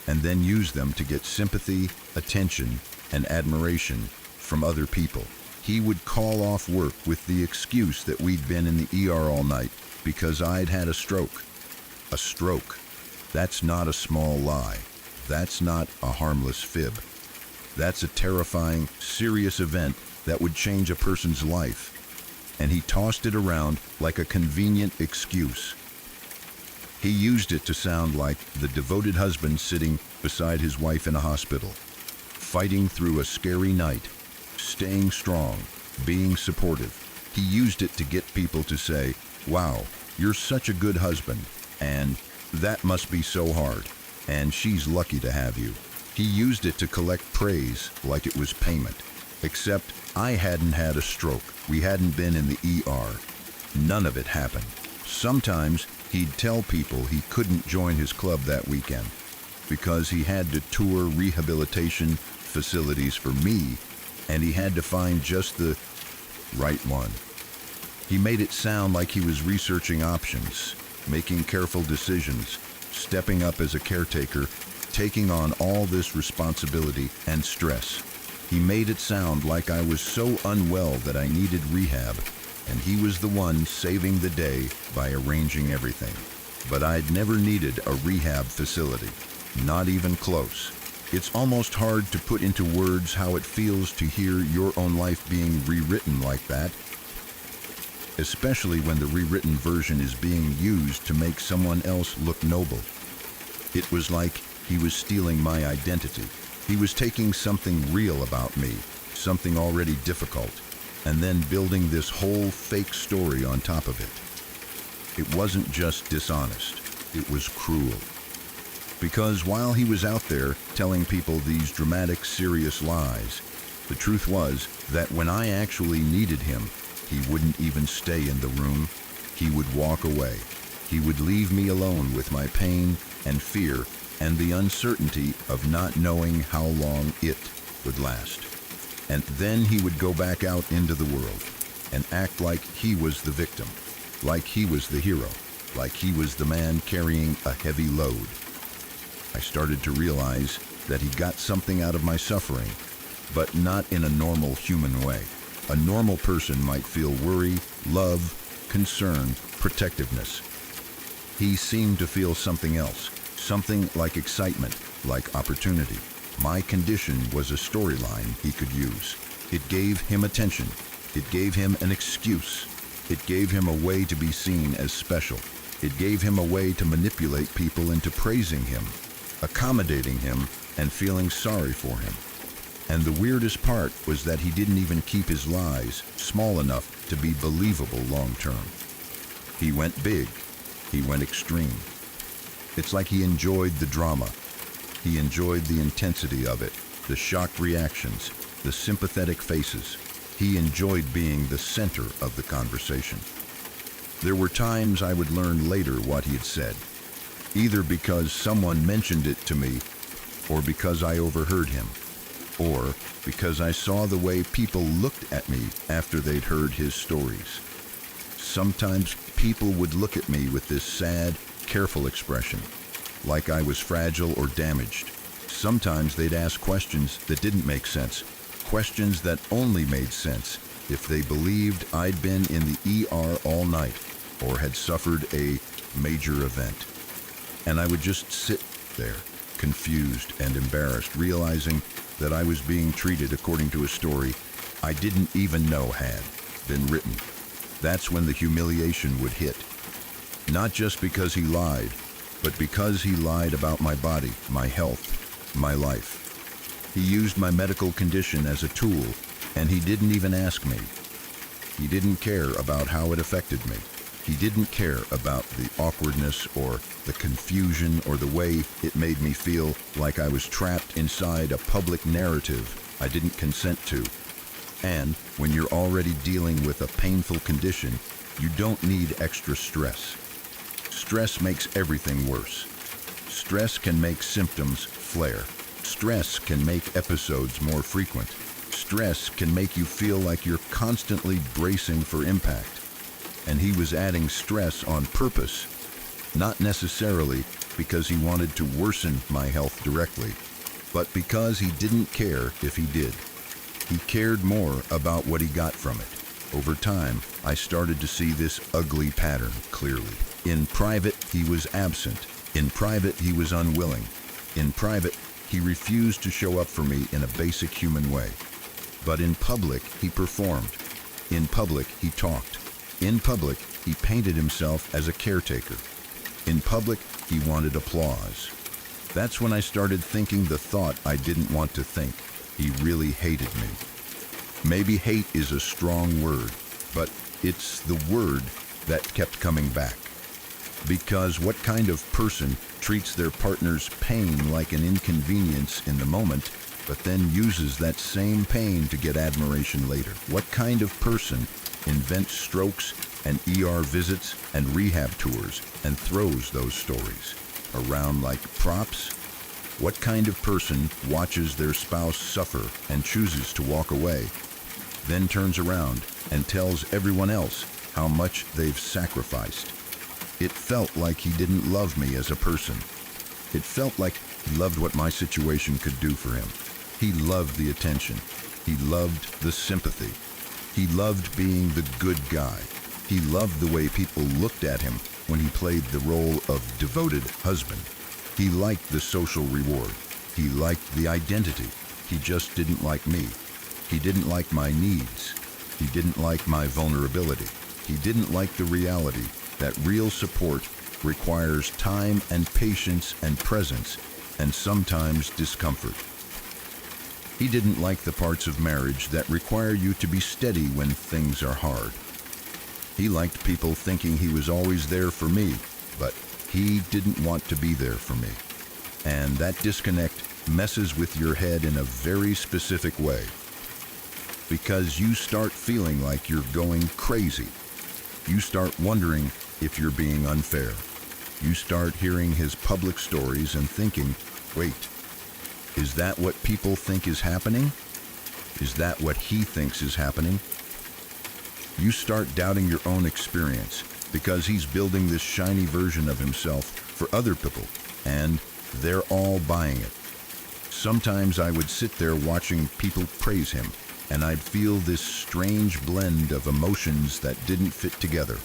and then use them to get sympathy, attention, and admiration from other people. He would call off work with the excuse that we'd been in the ER all night because I'd had a stroke. A stroke. That's not a small lie. That's not a harmless fib. That's a terrifying, serious event that would change a person's life. And he tossed it around like a convenient excuse. He used it to sound like the devoted husband sitting beside his wife in a hospital, fighting through a scary night, staying strong, being supportive. He used it to get people to say, "Wow, you're such a good husband," and "That must be so hard," and "She's lucky to have you." He used it to collect praise like it was payment. Except I hadn't had a stroke. We hadn't been in the ER. None of it happened. Sometimes he'd tell people he couldn't join his club that weekend because he had to tour rehabilitation facilities for me, and he had to find just the right one. He made it sound like he was researching options, making careful decisions, stepping up as a caretaker, taking on all this responsibility and stress. He made it sound like I was so unwell that I needed rehab, and he was the one saving the day by arranging everything. But I'd never needed a rehab facility, not even close. It's almost hard to put into words how it feels to hear your own life being rewritten like that, especially when the rewritten version is being used to make someone else look noble. It was like he was stealing my identity. He was taking something real about me, something already difficult, and then building this whole fake story on top of it. It wasn't just dishonest, it was cruel. Because while he was out there telling people these dramatic, serious lies, the truth was that when I actually needed him, he wouldn't even stay in the room. He would walk away. He would leave me alone with my pain and fear and the uncertainty of not knowing how long it would last. And then he would go back out into the world and act like he was the victim, like he was the hero, like he was the man carrying a heavy load. I started to realize that he got something out of my suffering, but not in a normal human way. A normal person might feel worry, love, concern, protectiveness. He seemed to feel something else, something like excitement, like opportunity. My condition was a storyline he could use. It gave him attention. It gave him an excuse. It gave him a way to be seen as special. It gave him a way to manipulate people into praising him, accommodating him, and feeling sorry for him. And the weirdest part was that he didn't even keep his lies small enough to be believable long term. He went big. He went extreme. It's like he enjoyed the drama. He enjoyed the intensity of it, the shocked reactions, the sympathetic faces. He enjoyed being the center of the conversation. There were times I would learn later what he had said, either because someone mentioned it to me, or because I overheard him, or because I saw the way people looked at me after they'd heard his stories. Sometimes people would look at me with this sad, careful expression, like I was fragile or damaged. Sometimes they'd ask questions that didn't make sense, questions that only made sense if they believed I'd been in the ER all night or had suffered a major event. And I would just sit there, confused and embarrassed, realizing that I was being treated according to a story I didn't even know had been written. That's when the humiliation would hit. Not just because he lied, but because he lied about my body, my health, my life. He used my medical condition as a tool, and he didn't even ask me. He didn't care about how it affected me. He didn't care about the awkwardness or the confusion or the way it made me feel like I was trapped inside a public narrative I didn't consent to. And when you're already dealing with a painful condition, you don't need extra stress. Stress makes everything worse. Stress can make symptoms flare. Stress can make episodes more frequent. Stress can make you feel like you're constantly bracing for impact. And he was adding stress on purpose, not necessarily because he wanted to worsen my health directly, but because he didn't care if he did. He cared more about what he got from it. Over time, I started to see this ugly pattern clearly. In private, he was absent. In private, he was unwilling. In private, he refused to show up for me in a basic human way. But in public, he performed. In public, he talked. In public, he painted himself as a caretaker. In public, he wanted applause. That's when I started thinking the thought I didn't want to think. He really hated me. Maybe hate is a strong word, but it's the word that kept coming back. Because what kind of person treats their partner's pain like an inconvenience in the moment, but then uses that same pain to get admiration later? What kind of person invents strokes and ER visits and rehab tours and throws those stories around like props? What kind of person watches their spouse suffer and chooses to walk away, then turns around and tells everyone else how much they've sacrificed? It felt like he didn't love me as a person. It felt like he loved what my situation could do for him. He loved the attention. He loved the sympathy. He loved being the good guy. He loved the way people looked at him when he played the role of devoted husband. He liked the social reward. He liked the identity. He just didn't like me. He didn't like my needs. He didn't like my vulnerability. He didn't like the reality that real support requires time and patience and presence and sometimes discomfort. He didn't like the parts of marriage that require you to be steady when things are hard. He liked people thinking he was always there for me, but he didn't want to be there for me. And that disconnect messes with your head in a very specific way. Because you start feeling like you're going crazy. You start wondering if you're being unfair. You start hearing his public stories and thinking, wait, is that what people think is happening? Is that what he thinks is happening? You start doubting your own experience because he's building this shiny version of himself for other people, and they're all buying it. Sometimes I would sit there watching people praise him, and I'd feel this strange blend of emotions that didn't fit together.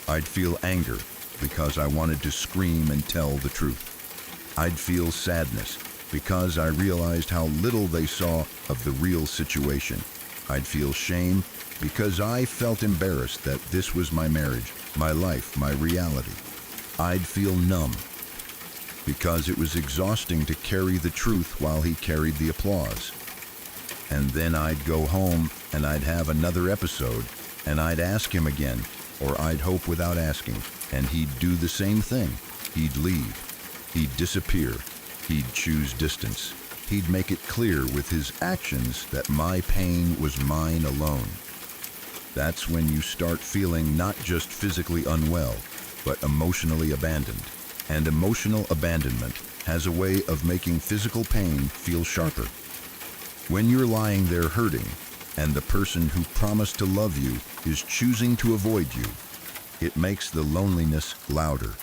I'd feel anger because I wanted to scream and tell the truth. I'd feel sadness because I realized how little they saw of the real situation. I'd feel shame because I felt embarrassed that this was my marriage, my life, my reality. I'd feel numb because it was exhausting to carry the truth while he carried the applause. And then I'd go home and I'd have another episode and I'd ask him again, or I'd hope without asking, and he'd do the same thing. He'd leave. He'd disappear. He'd choose distance. He'd make it clear with his actions that my pain was mine alone. That's when you start feeling not just physically unwell, but emotionally abandoned. And emotional abandonment has a way of making physical pain feel sharper. When you're lying there hurting, and the person who promised to love you is choosing to avoid you, it makes the loneliness louder.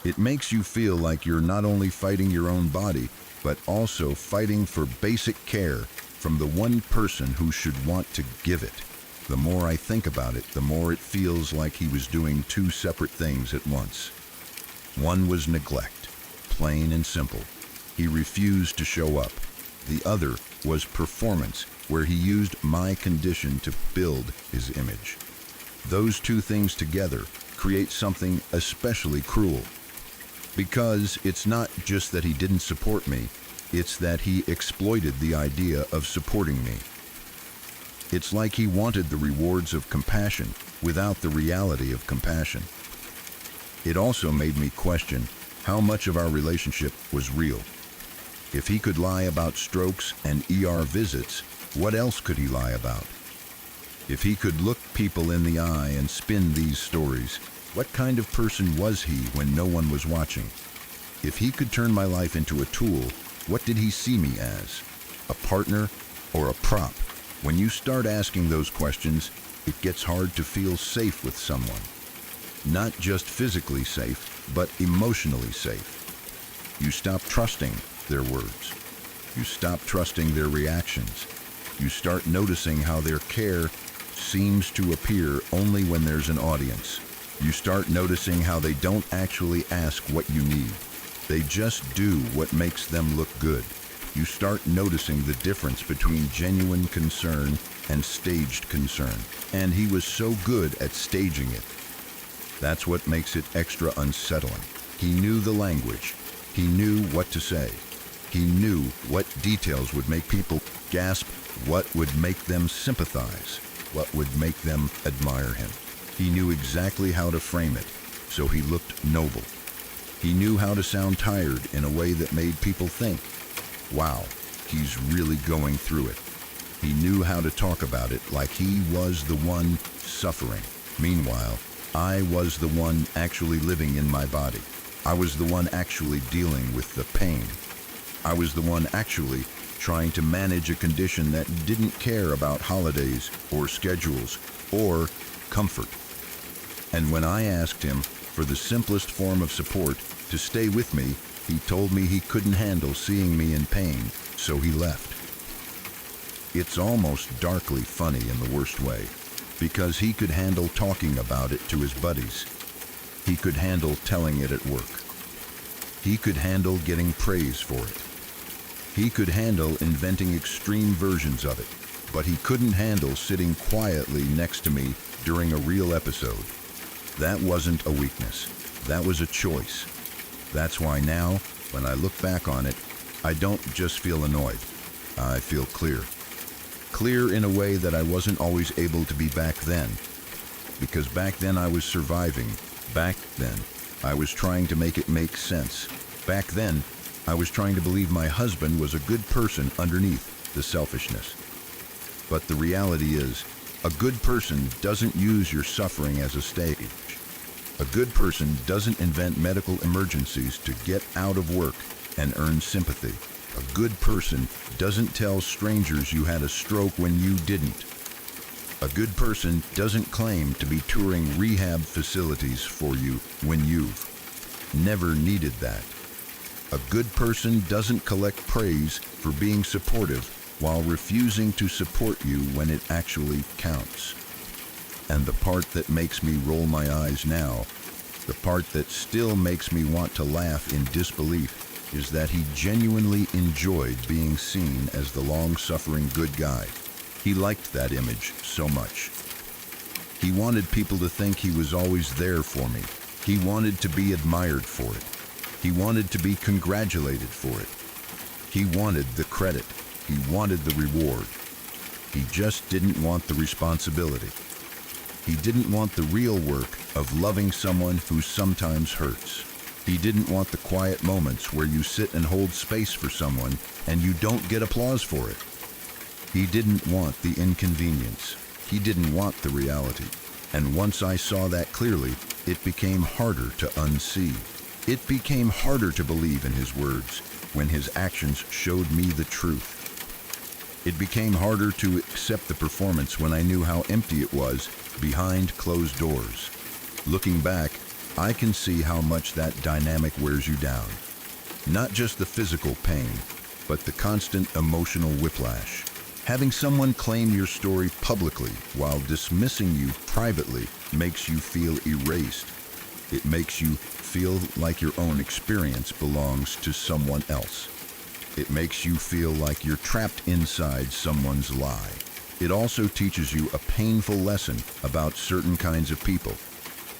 It makes you feel like you're not only fighting your own body, but also fighting for basic care from the one person who should want to give it. The more I think about it, the more it feels like he was doing two separate things at once. One was neglect, plain and simple. He refused to show up. The other was performance, where he used my condition to build his image. Those two things together create something especially cruel. Because it's not just that he didn't support me, it's that he exploited the idea of supporting me. It's like he wanted the rewards of compassion without the reality of compassion. It also made me question how much of our relationship was real. If he could lie about strokes and ER visits, what else could he lie about? If he could look people in the eye and spin these stories, what kind of person was he when no one was watching? If he could turn my life into a tool, what did he see me as? A partner or a prop? When you start asking those questions, it gets hard to feel safe with someone. Not just physically safe, but emotionally safe. You stop trusting their words. You stop trusting their reactions. You start noticing how their care seems to appear only when there's an audience. You start noticing how they don't actually ask what you need. They just do what makes them look good. You start noticing the difference between genuine concern and staged concern. And he was so good at staging it. That's what makes it extra unsettling. He knew the language. He knew what to say. He knew what details would make people gasp, what would make them sympathize, what would make them admire him. He knew exactly how to frame it, so he looked noble. He knew how to sound tired in a way that made people think, wow, he's really going through it. He knew how to talk about it like he was the one suffering. Meanwhile, I was the one actually living in my body. I was the one actually dealing with the pain. I was the one actually trying to manage a condition that didn't care about holidays or schedules or comfort. And when I asked him for the simplest form of support to stay with me, he told me he couldn't handle seeing me in pain, so he left. It's almost darkly funny in the worst way, because he could handle talking about it to his buddies. He could handle telling it at work. He could handle getting praise for it. He could handle inventing extreme versions of it, but he couldn't handle sitting quietly next to me during a real episode. That wasn't a weakness. That was a choice. That's why now, when I look back on it, I don't just feel annoyed. I feel clear. Clear in a way that I wasn't always able to be back then. Because back then I was surviving. Back then, I was trying to make it make sense. Back then, I was trying to believe my husband was a good person underneath the selfishness. But the reality is, a good person doesn't use your suffering as a stage. A good person doesn't invent medical emergencies to get out of work and earn sympathy. A good person doesn't tell strangers you had a stroke when you didn't. A good person doesn't claim to be touring rehab facilities for you when you've never needed that. A good person doesn't collect praise for being supportive while refusing to support you when it actually counts. And the part that makes me roll my eyes now, the part that still makes me want to laugh in disbelief, is that he genuinely enjoyed being seen as the long-suffering good guy. He liked that image so much. He wanted people to think he was always there for me. He wanted to be admired for it. He wanted to be congratulated for it. He wanted the credit. He wanted the reward. He just didn't want the responsibility. He didn't want the real work of loving someone who sometimes hurts. He didn't want the quiet moments where you sit and hold space for someone and you don't get applause for it. He didn't want the inconvenience. He didn't want the reality. And once I saw that clearly, it became harder to unsee. It became harder to believe in his words when his actions showed me the truth. It became harder to accept the performance when I knew how empty it was behind closed doors. Looking back, I can see how much that dynamic wears you down. Not just the physical pain, but the constant emotional whiplash. Having someone claim your story publicly while dismissing you privately makes you feel erased. It makes you feel like your own experience belongs to someone else. It makes you feel like you're trapped inside someone's lie. It also teaches you a painful lesson about certain kinds of people.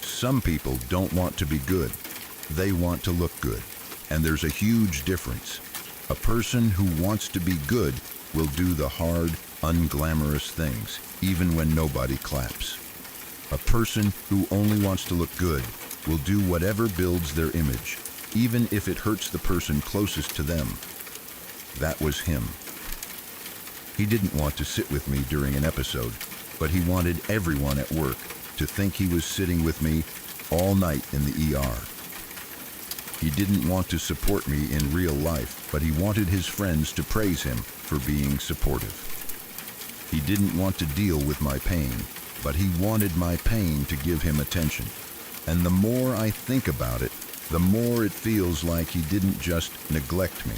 Some people don't want to be good. They want to look good. And there's a huge difference. A person who wants to be good will do the hard, unglamorous things, even when nobody claps. A person who only wants to look good will do whatever builds their image, even if it hurts the person closest to them. That was him. He didn't want to sit with me during an episode, but he wanted everyone at work to think he was sitting with me all night in the ER. He didn't want to support me in real life, but he wanted his friends to praise him for being supportive. He didn't want to deal with my pain, but he wanted my pain to give him attention. And the more I think about it, the more it feels like he didn't just neglect me.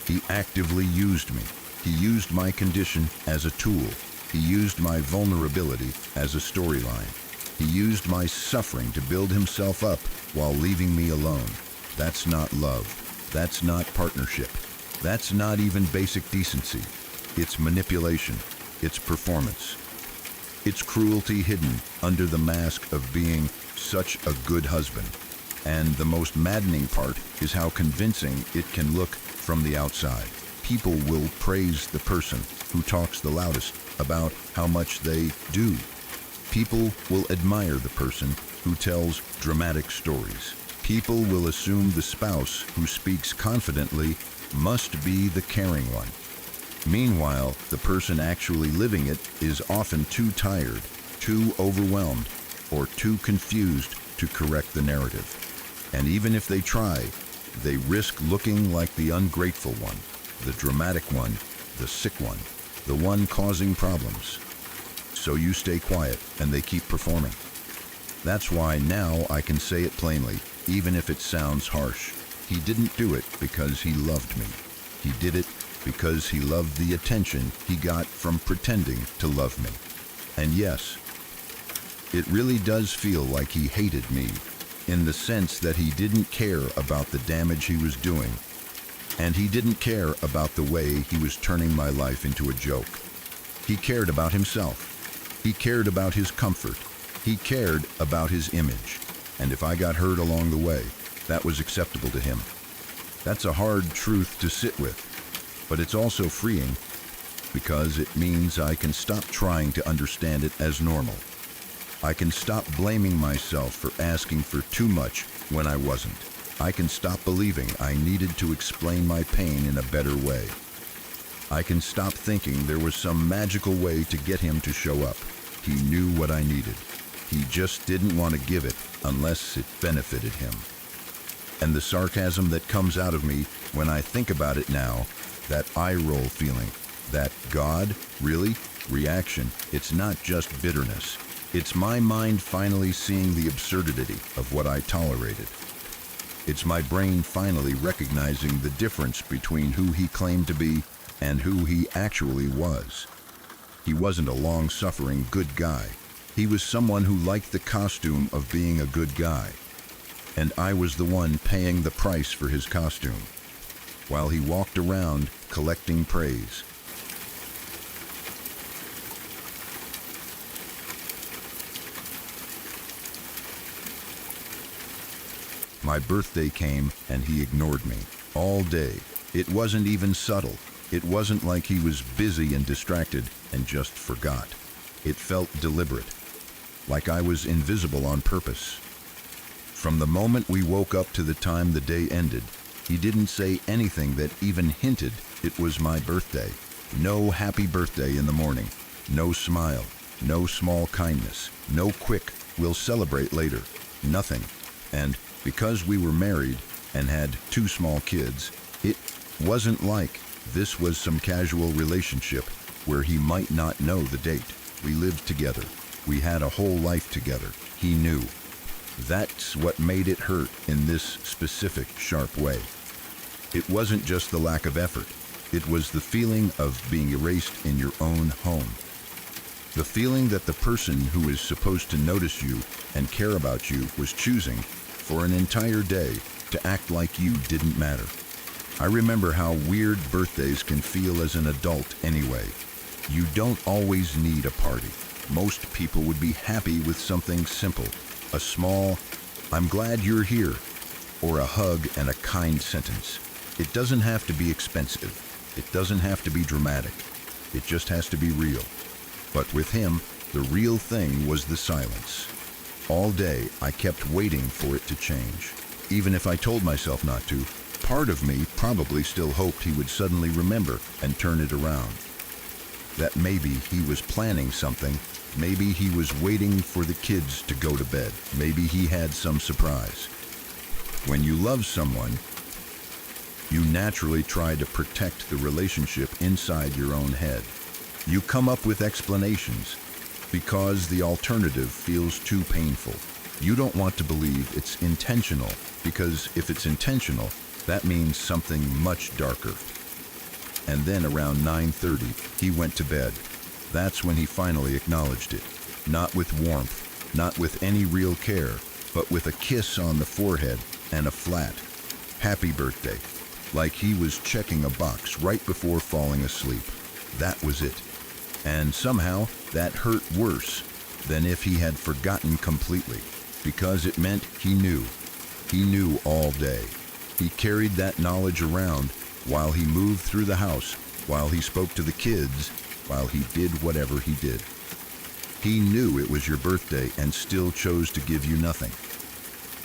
He actively used me. He used my condition as a tool. He used my vulnerability as a storyline. He used my suffering to build himself up while leaving me alone. That's not love. That's not partnership. That's not even basic decency. It's manipulation. It's performance. It's cruelty hidden under the mask of being such a good husband. And the most maddening part is how convincing it can look from the outside. People will praise the person who talks the loudest about how much they do. People will admire the person who tells dramatic stories. People will assume the spouse who speaks confidently must be the caring one. Meanwhile, the person actually living it is often too tired, too overwhelmed, or too confused to correct the narrative. And even if they try, they risk looking like the ungrateful one, the dramatic one, the sick one, the one causing problems. So you stay quiet and they keep performing. That's why now I can say it plainly, even if it sounds harsh. He didn't do it because he loved me. He did it because he loved the attention he got from pretending to love me. And yes, it really does feel like he hated me, in the sense that he didn't care about the damage he was doing, and he didn't care about the way he was turning my life into a joke. He cared about himself. He cared about his comfort. He cared about his image. And if I got hurt along the way, that was acceptable to him. That's a hard truth to sit with, but it's also freeing because it means I can stop trying to understand it as normal. I can stop blaming myself for asking for too much when I wasn't. I can stop believing I needed to explain my pain in a better way. I can stop thinking there was some magical way to get him to show up. He knew what I needed. He just didn't want to give it unless it benefited him. And the sarcasm that comes out of me when I think about it now that eye roll feeling, that God, really? Reaction. It's not just bitterness. It's my mind finally seeing the absurdity of what I tolerated. It's my brain finally recognizing the difference between who he claimed to be and who he actually was. He wasn't a long-suffering good guy. He was someone who liked the costume of being a good guy. And I was the one paying the price for his costume, while he walked around collecting praise. My birthday came and he ignored me all day. It wasn't even subtle. It wasn't like he was busy and distracted and just forgot. It felt deliberate, like I was invisible on purpose. From the moment we woke up to the time the day ended, he didn't say anything that even hinted it was my birthday. No happy birthday in the morning, no smile, no small kindness, no quick, we'll celebrate later, nothing. And because we were married and had 2 small kids, it wasn't like this was some casual relationship where he might not know the date. We lived together. We had a whole life together. He knew. That's what made it hurt in this specific, sharp way. It wasn't just the lack of effort. It was the feeling of being erased in your own home. The feeling that the person who is supposed to notice you and care about you was choosing, for an entire day, to act like you didn't matter. I remember how weird birthdays can feel as an adult anyway. You don't always need a party. Most people would be happy with something simple. A small, "I'm glad you're here," or a hug and a kind sentence. It doesn't have to be expensive. It doesn't have to be dramatic. It just has to be real. But with him, the real thing was the silence. All day, I kept waiting for it to change. Even if I told myself not to, part of me probably still hoped he would suddenly remember and turn it around. That maybe he was planning something. Maybe he was waiting for the kids to go to bed. Maybe he had some surprise. When you love someone, you naturally try to protect the relationship inside your own head. You come up with explanations because the alternative feels too painful. You don't want to believe it's intentional, because if it's intentional, that means something much darker. And then around 9:30, he went to bed. That's when he finally acknowledged it. Not with warmth, not with any real care, but with a kiss on the forehead and a flat, "Happy birthday," like he was checking a box right before falling asleep. That was it. And somehow, that hurt worse than if he had forgotten completely, because it meant he knew. He knew all day. He carried that knowledge around while he moved through the house, while he spoke to the kids, while he did whatever he did. He knew it was your birthday and still chose to give you nothing.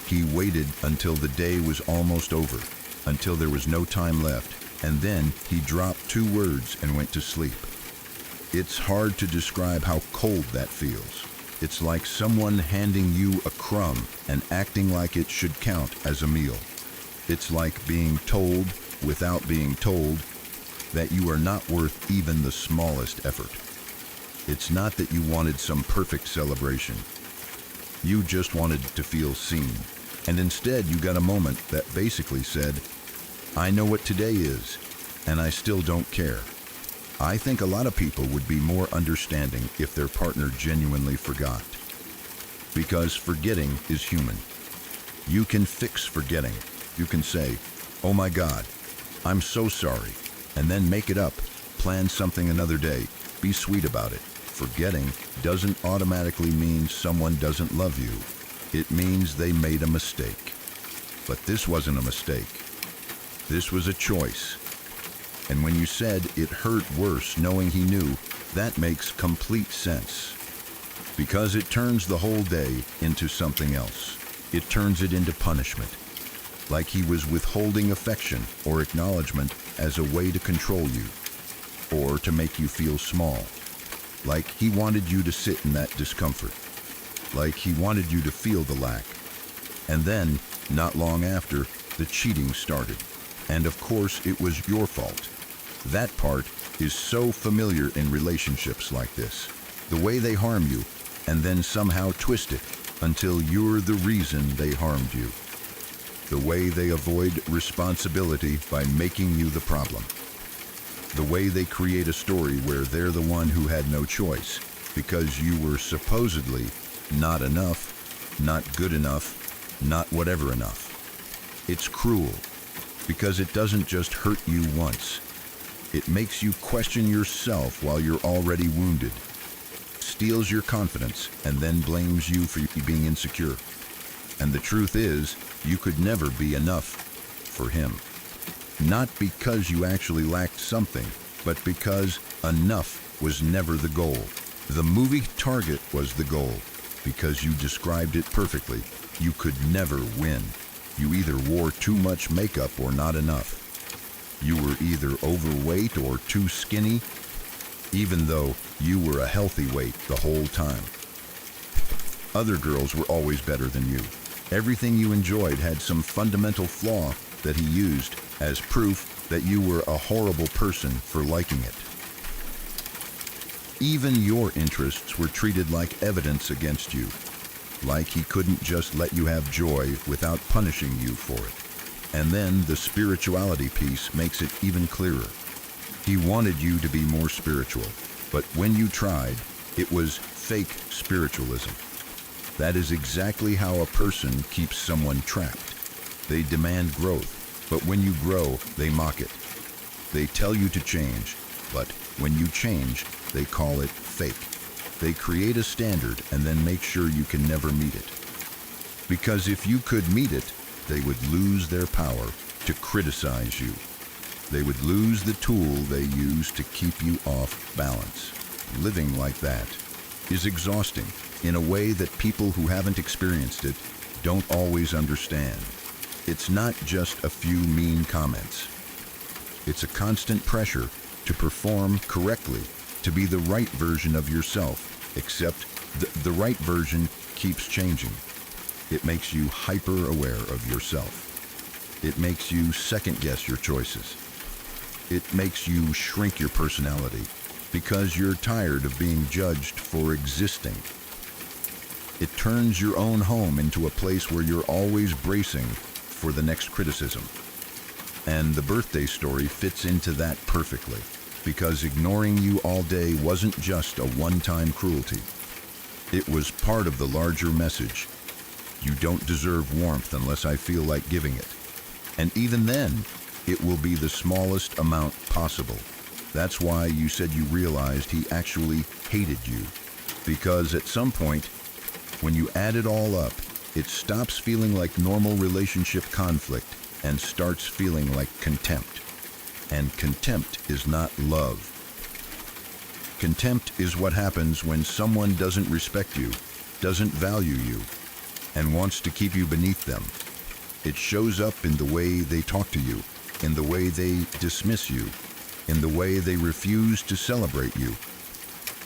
He waited until the day was almost over, until there was no time left, and then he dropped 2 words and went to sleep. It's hard to describe how cold that feels. It's like someone handing you a crumb and acting like it should count as a meal. It's like being told, without being told, that you are not worth even the smallest effort. It's not that you wanted some perfect celebration. You just wanted to feel seen. And instead you got a moment that basically said, "I know what today is, and I still don't care." I think a lot of people would be more understanding if their partner genuinely forgot. Because forgetting is human. You can fix forgetting. You can say, "Oh my God, I'm so sorry," and then make it up. Plan something another day. Be sweet about it. Forgetting doesn't automatically mean someone doesn't love you. It means they made a mistake. But this wasn't a mistake. This was a choice. And when you said it hurt worse knowing he knew, that makes complete sense. Because it turns the whole day into something else. It turns it into punishment. Like he was withholding affection or acknowledgement as a way to control you, or to make you feel small. Like he wanted you to sit in that discomfort. Like he wanted you to feel the lack. And then, not long after, the cheating started. And of course, it was your fault. That part is so familiar in relationships like this. The way they harm you and then somehow twist it until you're the reason they harmed you. The way they avoid responsibility by making you the problem. The way they create a story where they're the one who had no choice because you were supposedly not enough, not good enough, not whatever enough. It's cruel because it doesn't just hurt you once. It makes you question yourself while you're already wounded, steals your confidence, and then blames you for being insecure. And the truth is, you could never be enough for him. Not because you actually lacked something, but because enough was never the goal. The movie Target was the goal, because you described it perfectly. You could never win. You either wore too much makeup or not enough. You were either overweight or too skinny, even though you were a healthy weight the whole time. Other girls were always better than you. Everything you enjoyed had some fundamental flaw that he used as proof that you were a horrible person for liking it. Even your interests were treated like evidence against you, like he couldn't just let you have joy without punishing you for it. And then the spirituality piece makes it even clearer. He wanted you to be more spiritual, but when you tried, it was fake spiritualism. That is exactly how a person keeps someone trapped. They demand growth, but when you grow, they mock it. They tell you to change, but when you change, they call it fake. They create a standard and then make sure you can never meet it. Because if you could meet it, they would lose their power to criticize you. They would lose the tool they use to keep you off balance. Living like that is exhausting in a way that people who haven't experienced it don't always understand. It's not just a few mean comments. It's a constant pressure to perform correctly, to be the right version of yourself, except the right version keeps changing. It makes you hyper-aware of yourself. It makes you second-guess your choices. It makes you shrink your personality because you're tired of being judged for existing. It turns your own home into a place where you're always bracing for the next criticism. And the birthday story fits into that perfectly, because ignoring you all day wasn't just a one-time cruelty. It was part of the larger message. You don't deserve warmth unless I feel like giving it. And even then, it will be the smallest amount possible. That's why you said you realized he actually hated you. Because at some point, when you add it all up, it stops feeling like normal relationship conflict and starts feeling like contempt. And contempt is not love. Contempt is what happens when someone doesn't respect you, doesn't value you, and wants to keep you beneath them. It shows up in the way they talk to you, in the way they dismiss you, in the way they refuse to celebrate you,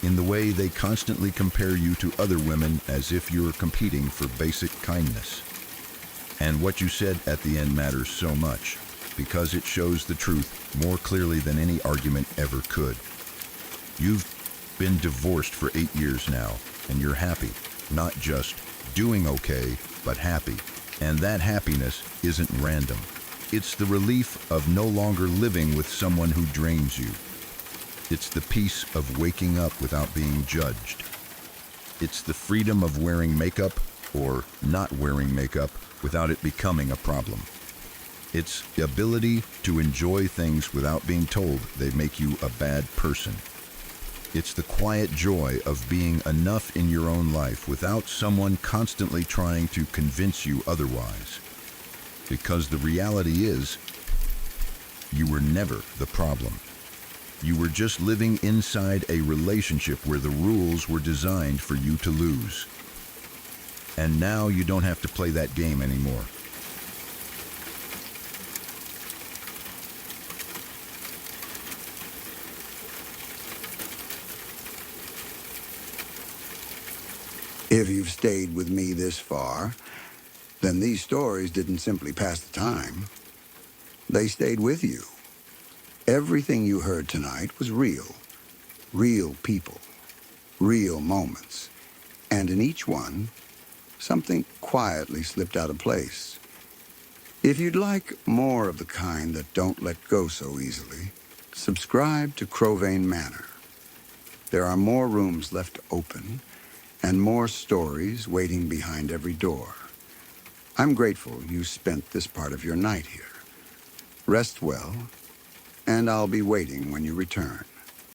in the way they constantly compare you to other women as if you're competing for basic kindness. And what you said at the end matters so much, because it shows the truth more clearly than any argument ever could. You've been divorced for 8 years now, and you're happy, not just doing okay, but happy. And that happiness isn't random. It's the relief of no longer living with someone who drains you. It's the peace of waking up without being judged. It's the freedom of wearing makeup or not wearing makeup without it becoming a problem. It's the ability to enjoy things without being told they make you a bad person. It's the quiet joy of being enough in your own life without someone constantly trying to convince you otherwise. Because the reality is, you were never the problem. You were just living inside a relationship where the rules were designed for you to lose. And now you don't have to play that game anymore. If you've stayed with me this far, then these stories didn't simply pass the time. They stayed with you. Everything you heard tonight was real. Real people. Real moments. And in each one, something quietly slipped out of place. If you'd like more of the kind that don't let go so easily, subscribe to Crowvane Manor. There are more rooms left open and more stories waiting behind every door. I'm grateful you spent this part of your night here. Rest well, and I'll be waiting when you return.